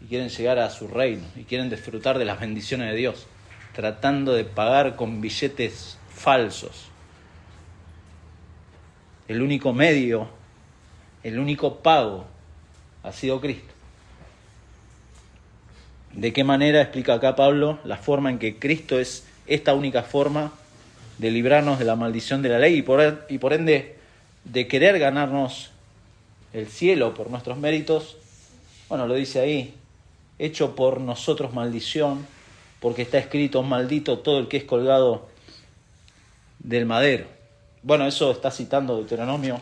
Y quieren llegar a su reino. Y quieren disfrutar de las bendiciones de Dios. Tratando de pagar con billetes falsos. El único medio, el único pago ha sido Cristo. ¿De qué manera explica acá Pablo la forma en que Cristo es esta única forma de librarnos de la maldición de la ley y por ende de querer ganarnos el cielo por nuestros méritos? Bueno, lo dice ahí, hecho por nosotros maldición, porque está escrito, maldito todo el que es colgado del madero. Bueno, eso está citando Deuteronomio,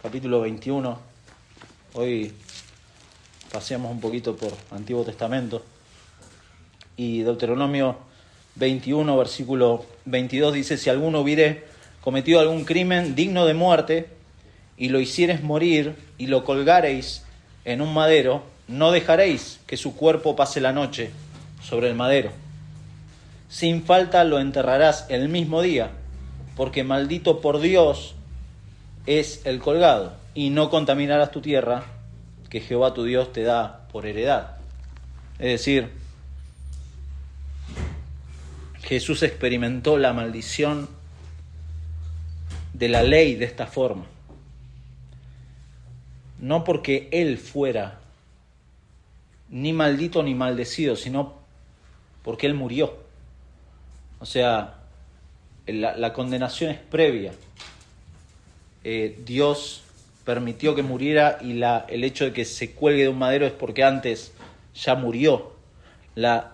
capítulo 21, Hoy paseamos un poquito por Antiguo Testamento y Deuteronomio 21, versículo 22 dice: si alguno hubiere cometido algún crimen digno de muerte y lo hiciereis morir y lo colgareis en un madero, no dejaréis que su cuerpo pase la noche sobre el madero. Sin falta lo enterrarás el mismo día, porque maldito por Dios es el colgado, y no contaminarás tu tierra que Jehová tu Dios te da por heredad. Es decir, Jesús experimentó la maldición de la ley de esta forma. No porque él fuera ni maldito ni maldecido, sino porque él murió. O sea, la condenación es previa. Dios permitió que muriera y el hecho de que se cuelgue de un madero es porque antes ya murió.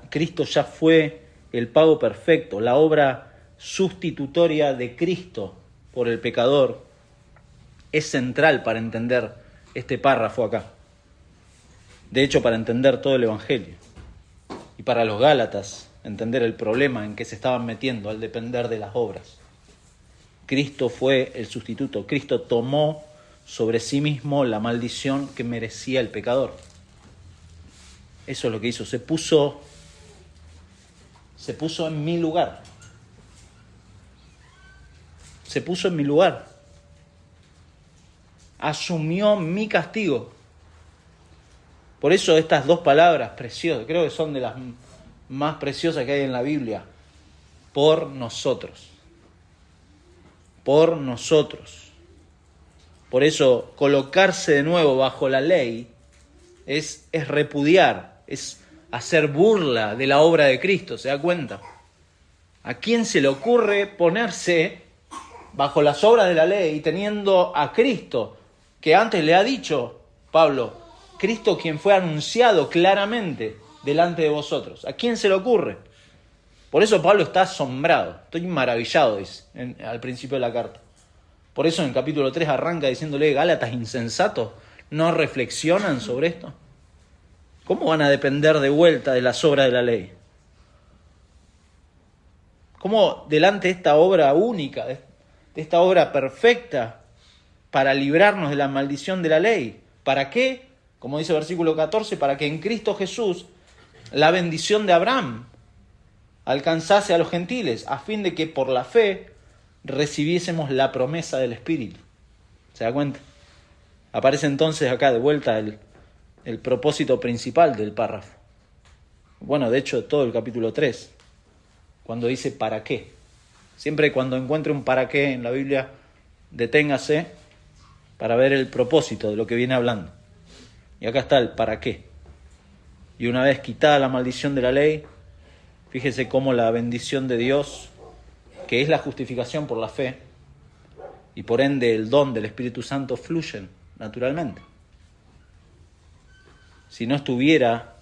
Cristo ya fue el pago perfecto, la obra sustitutoria de Cristo por el pecador es central para entender este párrafo acá. De hecho, para entender todo el Evangelio. Y para los Gálatas, entender el problema en que se estaban metiendo al depender de las obras. Cristo fue el sustituto. Cristo tomó sobre sí mismo la maldición que merecía el pecador. Eso es lo que hizo. Se puso en mi lugar. Se puso en mi lugar. Asumió mi castigo. Por eso estas dos palabras preciosas, creo que son de las más preciosas que hay en la Biblia. Por nosotros. Por nosotros. Por eso colocarse de nuevo bajo la ley es repudiar, es hacer burla de la obra de Cristo, ¿se da cuenta? ¿A quién se le ocurre ponerse bajo las obras de la ley teniendo a Cristo, que antes le ha dicho Pablo, Cristo quien fue anunciado claramente delante de vosotros? ¿A quién se le ocurre? Por eso Pablo está asombrado, estoy maravillado, dice al principio de la carta. Por eso en el capítulo 3 arranca diciéndole: Gálatas insensatos, ¿no reflexionan sobre esto? ¿Cómo van a depender de vuelta de las obras de la ley? ¿Cómo delante de esta obra única, de esta obra perfecta, para librarnos de la maldición de la ley? ¿Para qué? Como dice el versículo 14, para que en Cristo Jesús la bendición de Abraham alcanzase a los gentiles, a fin de que por la fe recibiésemos la promesa del Espíritu. ¿Se da cuenta? Aparece entonces acá de vuelta el propósito principal del párrafo. Bueno, de hecho, todo el capítulo 3, cuando dice ¿para qué? Siempre cuando encuentre un para qué en la Biblia, deténgase para ver el propósito de lo que viene hablando. Y acá está el para qué. Y una vez quitada la maldición de la ley, fíjese cómo la bendición de Dios, que es la justificación por la fe, y por ende el don del Espíritu Santo, fluyen naturalmente. Si no estuviera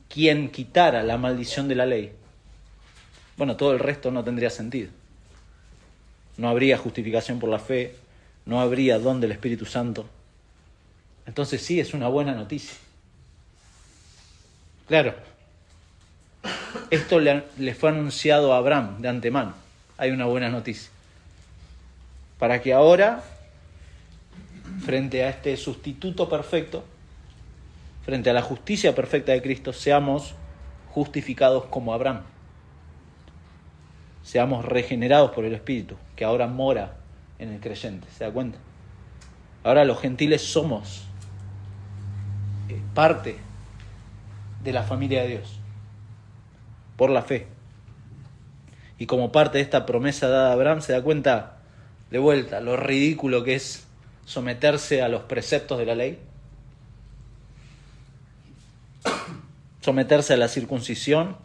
quien quitara la maldición de la ley, bueno, todo el resto no tendría sentido. No habría justificación por la fe, no habría don del Espíritu Santo. Entonces sí, es una buena noticia. Claro, esto le fue anunciado a Abraham de antemano. Hay una buena noticia. Para que ahora, frente a este sustituto perfecto, frente a la justicia perfecta de Cristo, seamos justificados como Abraham. Seamos regenerados por el Espíritu, que ahora mora en el creyente. ¿Se da cuenta? Ahora los gentiles somos parte de la familia de Dios, por la fe. Y como parte de esta promesa dada a Abraham, se da cuenta de vuelta lo ridículo que es someterse a los preceptos de la ley, someterse a la circuncisión,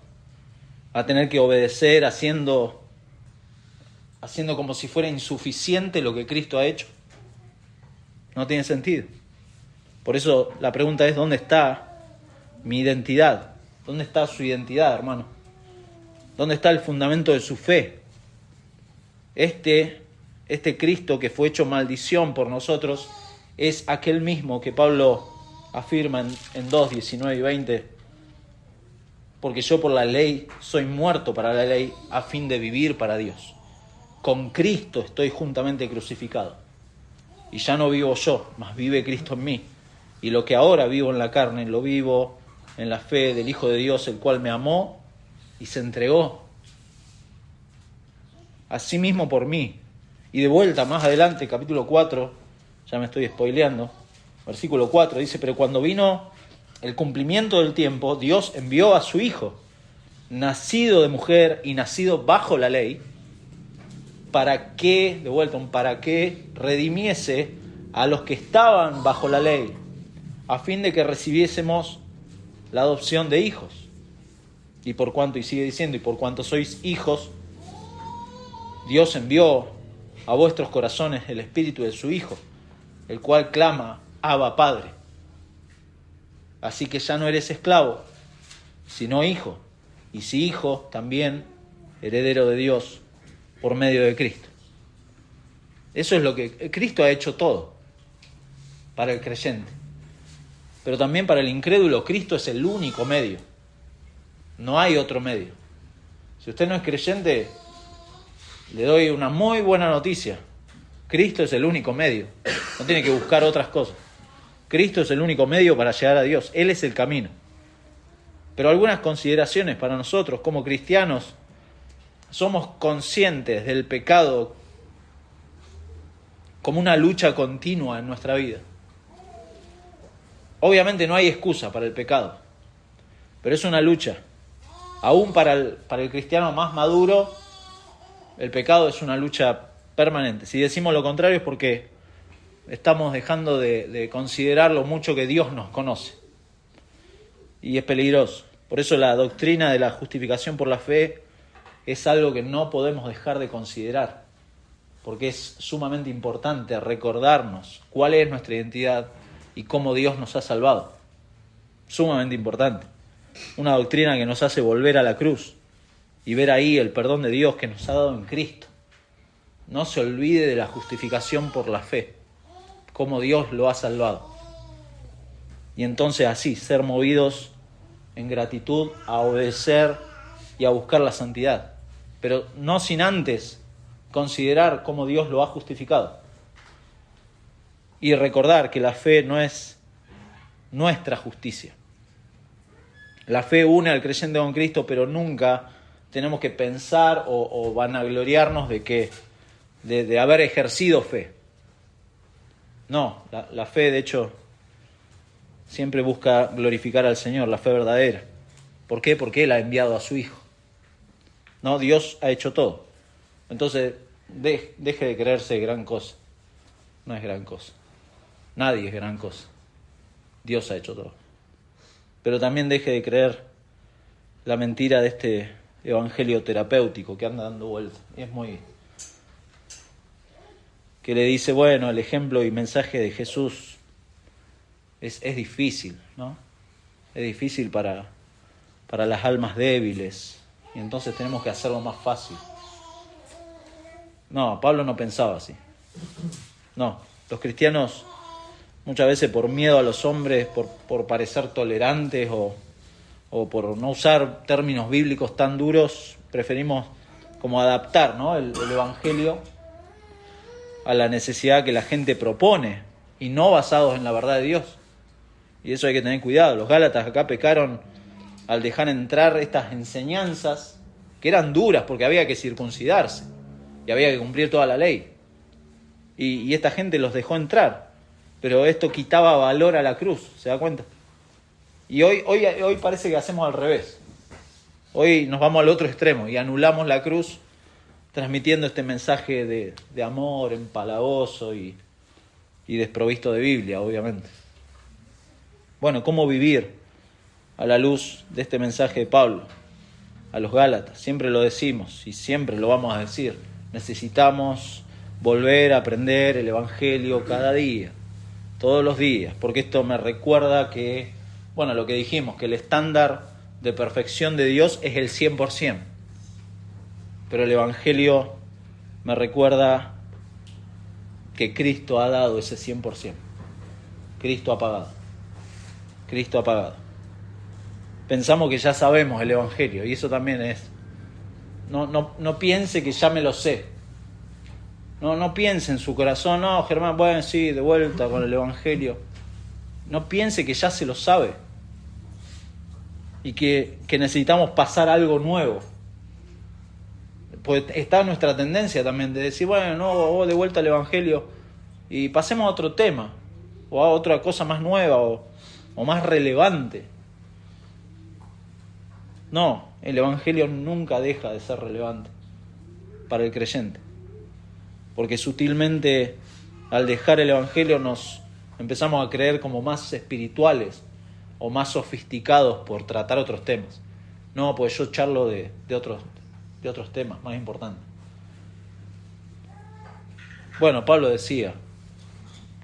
a tener que obedecer haciendo como si fuera insuficiente lo que Cristo ha hecho. No tiene sentido. Por eso la pregunta es: ¿dónde está mi identidad? ¿Dónde está su identidad, hermano? ¿Dónde está el fundamento de su fe? Este Cristo que fue hecho maldición por nosotros es aquel mismo que Pablo afirma en 2, 19 y 20, porque yo por la ley soy muerto para la ley a fin de vivir para Dios. Con Cristo estoy juntamente crucificado. Y ya no vivo yo, mas vive Cristo en mí. Y lo que ahora vivo en la carne, lo vivo en la fe del Hijo de Dios, el cual me amó y se entregó a sí mismo por mí. Y de vuelta, más adelante, capítulo 4, ya me estoy spoileando, versículo 4, dice, pero cuando vino el cumplimiento del tiempo, Dios envió a su Hijo, nacido de mujer y nacido bajo la ley, para que, de vuelta, para que redimiese a los que estaban bajo la ley, a fin de que recibiésemos la adopción de hijos. Y por cuanto, y sigue diciendo, y por cuanto sois hijos, Dios envió a vuestros corazones el espíritu de su Hijo, el cual clama, Abba, Padre. Así que ya no eres esclavo, sino hijo, y si hijo, también heredero de Dios por medio de Cristo. Eso es lo que Cristo ha hecho todo para el creyente. Pero también para el incrédulo, Cristo es el único medio. No hay otro medio. Si usted no es creyente, le doy una muy buena noticia. Cristo es el único medio. No tiene que buscar otras cosas. Cristo es el único medio para llegar a Dios. Él es el camino. Pero algunas consideraciones para nosotros como cristianos: somos conscientes del pecado como una lucha continua en nuestra vida. Obviamente no hay excusa para el pecado, pero es una lucha. Aún para el cristiano más maduro, el pecado es una lucha permanente. Si decimos lo contrario es porque estamos dejando de considerar lo mucho que Dios nos conoce. Y es peligroso. Por eso la doctrina de la justificación por la fe es algo que no podemos dejar de considerar, porque es sumamente importante recordarnos cuál es nuestra identidad y cómo Dios nos ha salvado. Sumamente importante. Una doctrina que nos hace volver a la cruz y ver ahí el perdón de Dios que nos ha dado en Cristo. No se olvide de la justificación por la fe, cómo Dios lo ha salvado. Y entonces así, ser movidos en gratitud a obedecer y a buscar la santidad, pero no sin antes considerar cómo Dios lo ha justificado. Y recordar que la fe no es nuestra justicia. La fe une al creyente con Cristo, pero nunca tenemos que pensar o vanagloriarnos de haber ejercido fe. No, la fe, de hecho, siempre busca glorificar al Señor, la fe verdadera. ¿Por qué? Porque Él ha enviado a su Hijo. No, Dios ha hecho todo. Entonces, deje de creerse gran cosa. No es gran cosa. Nadie es gran cosa. Dios ha hecho todo. Pero también deje de creer la mentira de este evangelio terapéutico que anda dando vueltas. Es muy... que le dice, bueno, el ejemplo y mensaje de Jesús es difícil, ¿no? Es difícil para las almas débiles, y entonces tenemos que hacerlo más fácil. No, Pablo no pensaba así. No, los cristianos muchas veces por miedo a los hombres, por parecer tolerantes o por no usar términos bíblicos tan duros, preferimos como adaptar, ¿no?, el evangelio a la necesidad que la gente propone y no basados en la verdad de Dios. Y eso hay que tener cuidado. Los Gálatas acá pecaron al dejar entrar estas enseñanzas que eran duras porque había que circuncidarse y había que cumplir toda la ley. Y esta gente los dejó entrar, pero esto quitaba valor a la cruz, ¿se da cuenta? Y hoy parece que hacemos al revés. Hoy nos vamos al otro extremo y anulamos la cruz transmitiendo este mensaje de amor empalagoso y desprovisto de Biblia, obviamente. Bueno, ¿cómo vivir a la luz de este mensaje de Pablo a los Gálatas? Siempre lo decimos y siempre lo vamos a decir. Necesitamos volver a aprender el Evangelio cada día, todos los días, porque esto me recuerda que, bueno, lo que dijimos, que el estándar de perfección de Dios es el 100%. Pero el Evangelio me recuerda que Cristo ha dado ese 100%. Cristo ha pagado. Cristo ha pagado. Pensamos que ya sabemos el Evangelio, y eso también es. No piense que ya me lo sé. No piense en su corazón, no, Germán, bueno, sí, de vuelta con el Evangelio. No piense que ya se lo sabe. Y que necesitamos pasar algo nuevo. Pues está nuestra tendencia también de decir, bueno, no, de vuelta al Evangelio y pasemos a otro tema, o a otra cosa más nueva o más relevante. No, el Evangelio nunca deja de ser relevante para el creyente. Porque sutilmente al dejar el Evangelio nos empezamos a creer como más espirituales o más sofisticados por tratar otros temas. No, pues yo charlo de otros temas más importantes. Bueno, Pablo decía,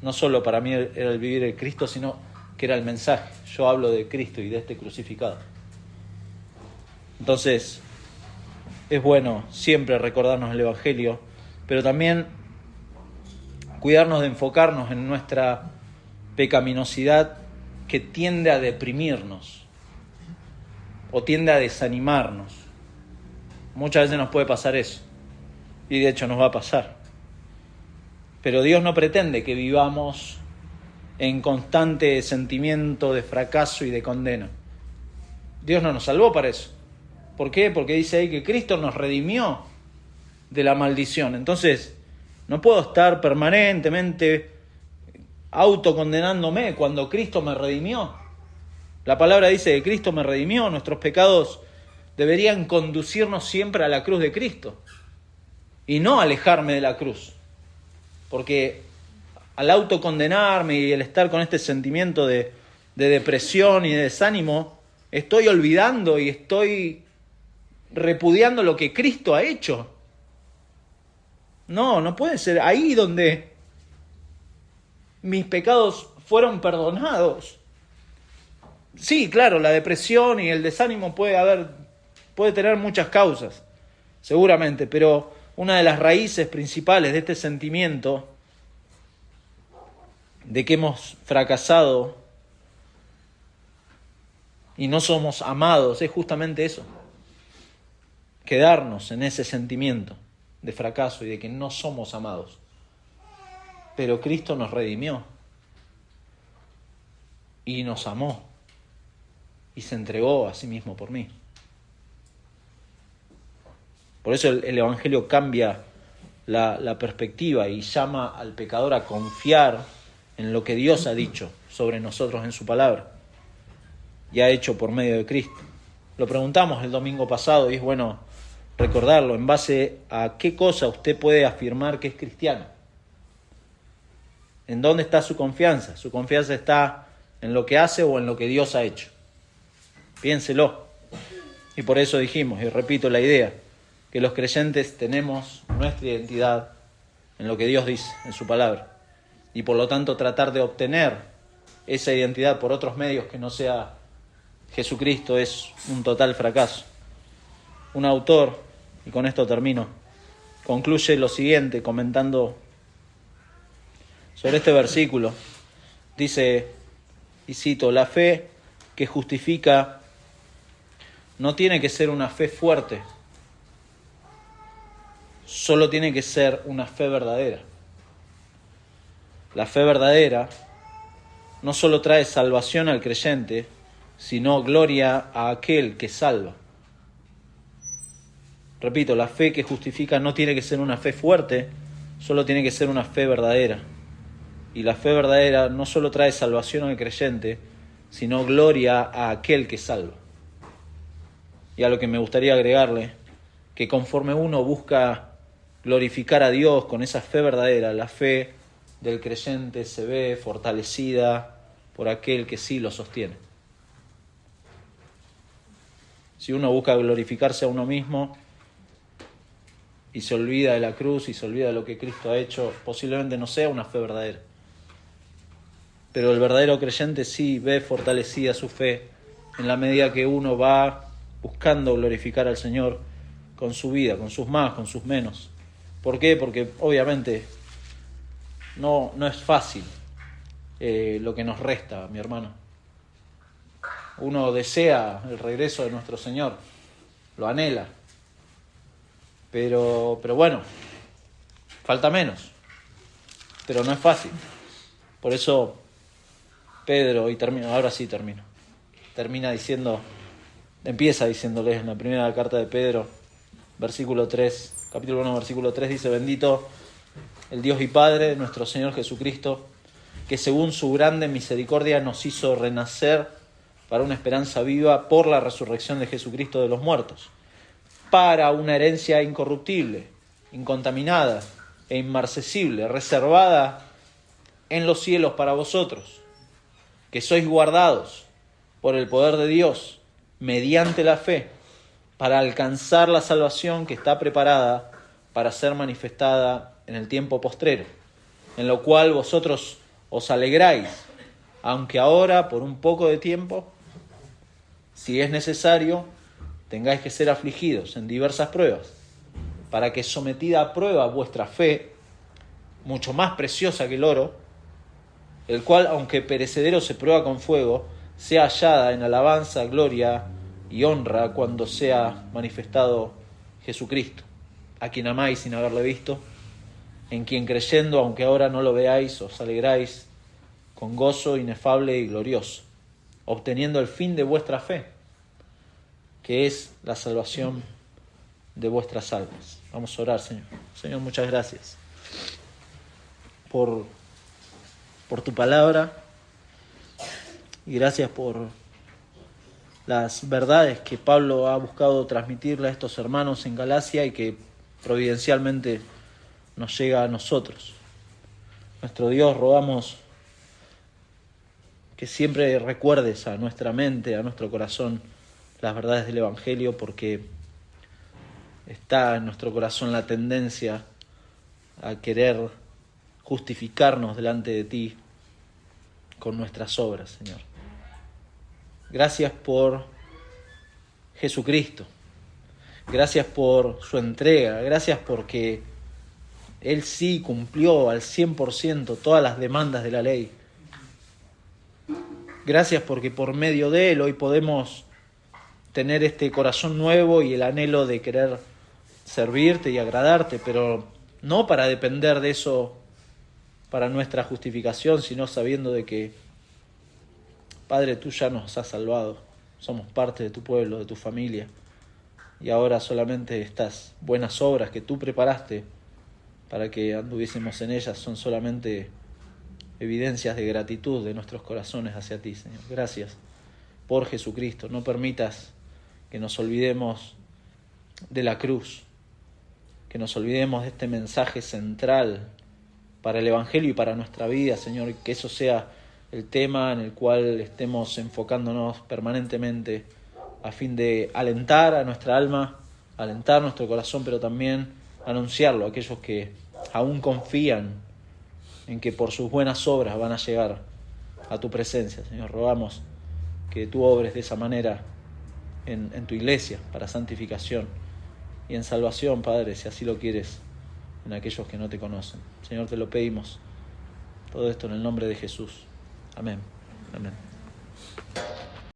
no solo para mí era el vivir el Cristo, sino que era el mensaje. Yo hablo de Cristo y de este crucificado. Entonces, es bueno siempre recordarnos el Evangelio, pero también cuidarnos de enfocarnos en nuestra pecaminosidad que tiende a deprimirnos o tiende a desanimarnos. Muchas veces nos puede pasar eso, y de hecho nos va a pasar. Pero Dios no pretende que vivamos en constante sentimiento de fracaso y de condena. Dios no nos salvó para eso. ¿Por qué? Porque dice ahí que Cristo nos redimió de la maldición. Entonces, no puedo estar permanentemente autocondenándome cuando Cristo me redimió. La palabra dice que Cristo me redimió. Nuestros pecados deberían conducirnos siempre a la cruz de Cristo y no alejarme de la cruz. Porque al autocondenarme y el estar con este sentimiento de depresión y de desánimo, estoy olvidando y estoy repudiando lo que Cristo ha hecho. No puede ser ahí donde mis pecados fueron perdonados. Sí, claro, la depresión y el desánimo puede tener muchas causas, seguramente, pero una de las raíces principales de este sentimiento de que hemos fracasado y no somos amados es justamente eso. Quedarnos en ese sentimiento de fracaso y de que no somos amados. Pero Cristo nos redimió y nos amó y se entregó a sí mismo por mí. Por eso el Evangelio cambia la perspectiva y llama al pecador a confiar en lo que Dios ha dicho sobre nosotros en su palabra y ha hecho por medio de Cristo. Lo preguntamos el domingo pasado y es bueno recordarlo. ¿En base a qué cosa usted puede afirmar que es cristiano? ¿En dónde está su confianza? ¿Su confianza está en lo que hace o en lo que Dios ha hecho? Piénselo. Y por eso dijimos, y repito la idea, que los creyentes tenemos nuestra identidad en lo que Dios dice, en su palabra. Y por lo tanto tratar de obtener esa identidad por otros medios que no sea Jesucristo es un total fracaso. Un autor, y con esto termino, concluye lo siguiente comentando sobre este versículo. Dice, y cito, la fe que justifica no tiene que ser una fe fuerte, solo tiene que ser una fe verdadera. La fe verdadera no solo trae salvación al creyente, sino gloria a aquel que salva. Repito, la fe que justifica no tiene que ser una fe fuerte, solo tiene que ser una fe verdadera. Y la fe verdadera no solo trae salvación al creyente, sino gloria a aquel que salva. Y a lo que me gustaría agregarle, que conforme uno busca glorificar a Dios con esa fe verdadera, la fe del creyente se ve fortalecida por aquel que sí lo sostiene. Si uno busca glorificarse a uno mismo y se olvida de la cruz y se olvida de lo que Cristo ha hecho, posiblemente no sea una fe verdadera. Pero el verdadero creyente sí ve fortalecida su fe en la medida que uno va buscando glorificar al Señor con su vida, con sus más, con sus menos. ¿Por qué? Porque obviamente no es fácil lo que nos resta, mi hermano. Uno desea el regreso de nuestro Señor, lo anhela, pero bueno, falta menos, pero no es fácil. Por eso Pedro, ahora sí termino, empieza diciéndoles en la primera carta de Pedro, versículo 3, capítulo 1, versículo 3, dice: bendito el Dios y Padre de nuestro Señor Jesucristo, que según su grande misericordia nos hizo renacer para una esperanza viva por la resurrección de Jesucristo de los muertos, para una herencia incorruptible, incontaminada e inmarcesible, reservada en los cielos para vosotros, que sois guardados por el poder de Dios mediante la fe, para alcanzar la salvación que está preparada para ser manifestada en el tiempo postrero, en lo cual vosotros os alegráis, aunque ahora por un poco de tiempo, si es necesario, tengáis que ser afligidos en diversas pruebas, para que sometida a prueba vuestra fe, mucho más preciosa que el oro, el cual, aunque perecedero se prueba con fuego, sea hallada en alabanza, gloria y honra cuando sea manifestado Jesucristo, a quien amáis sin haberle visto, en quien creyendo, aunque ahora no lo veáis, os alegráis con gozo inefable y glorioso, obteniendo el fin de vuestra fe, que es la salvación de vuestras almas. Vamos a orar, Señor. Señor, muchas gracias por tu palabra y gracias por las verdades que Pablo ha buscado transmitirle a estos hermanos en Galacia y que providencialmente nos llega a nosotros. Nuestro Dios, rogamos que siempre recuerdes a nuestra mente, a nuestro corazón, las verdades del Evangelio, porque está en nuestro corazón la tendencia a querer justificarnos delante de ti con nuestras obras, Señor. Gracias por Jesucristo. Gracias por su entrega. Gracias porque Él sí cumplió al 100% todas las demandas de la ley. Gracias porque por medio de Él hoy podemos tener este corazón nuevo y el anhelo de querer servirte y agradarte, pero no para depender de eso para nuestra justificación, sino sabiendo de que, Padre, tú ya nos has salvado, somos parte de tu pueblo, de tu familia, y ahora solamente estas buenas obras que tú preparaste para que anduviésemos en ellas son solamente evidencias de gratitud de nuestros corazones hacia ti, Señor. Gracias por Jesucristo. No permitas que nos olvidemos de la cruz, que nos olvidemos de este mensaje central para el Evangelio y para nuestra vida, Señor, que eso sea el tema en el cual estemos enfocándonos permanentemente a fin de alentar a nuestra alma, alentar nuestro corazón, pero también anunciarlo a aquellos que aún confían en que por sus buenas obras van a llegar a tu presencia, Señor. Rogamos que tú obres de esa manera en tu iglesia para santificación y en salvación, Padre, si así lo quieres, en aquellos que no te conocen. Señor, te lo pedimos. Todo esto en el nombre de Jesús. Amén. Amén.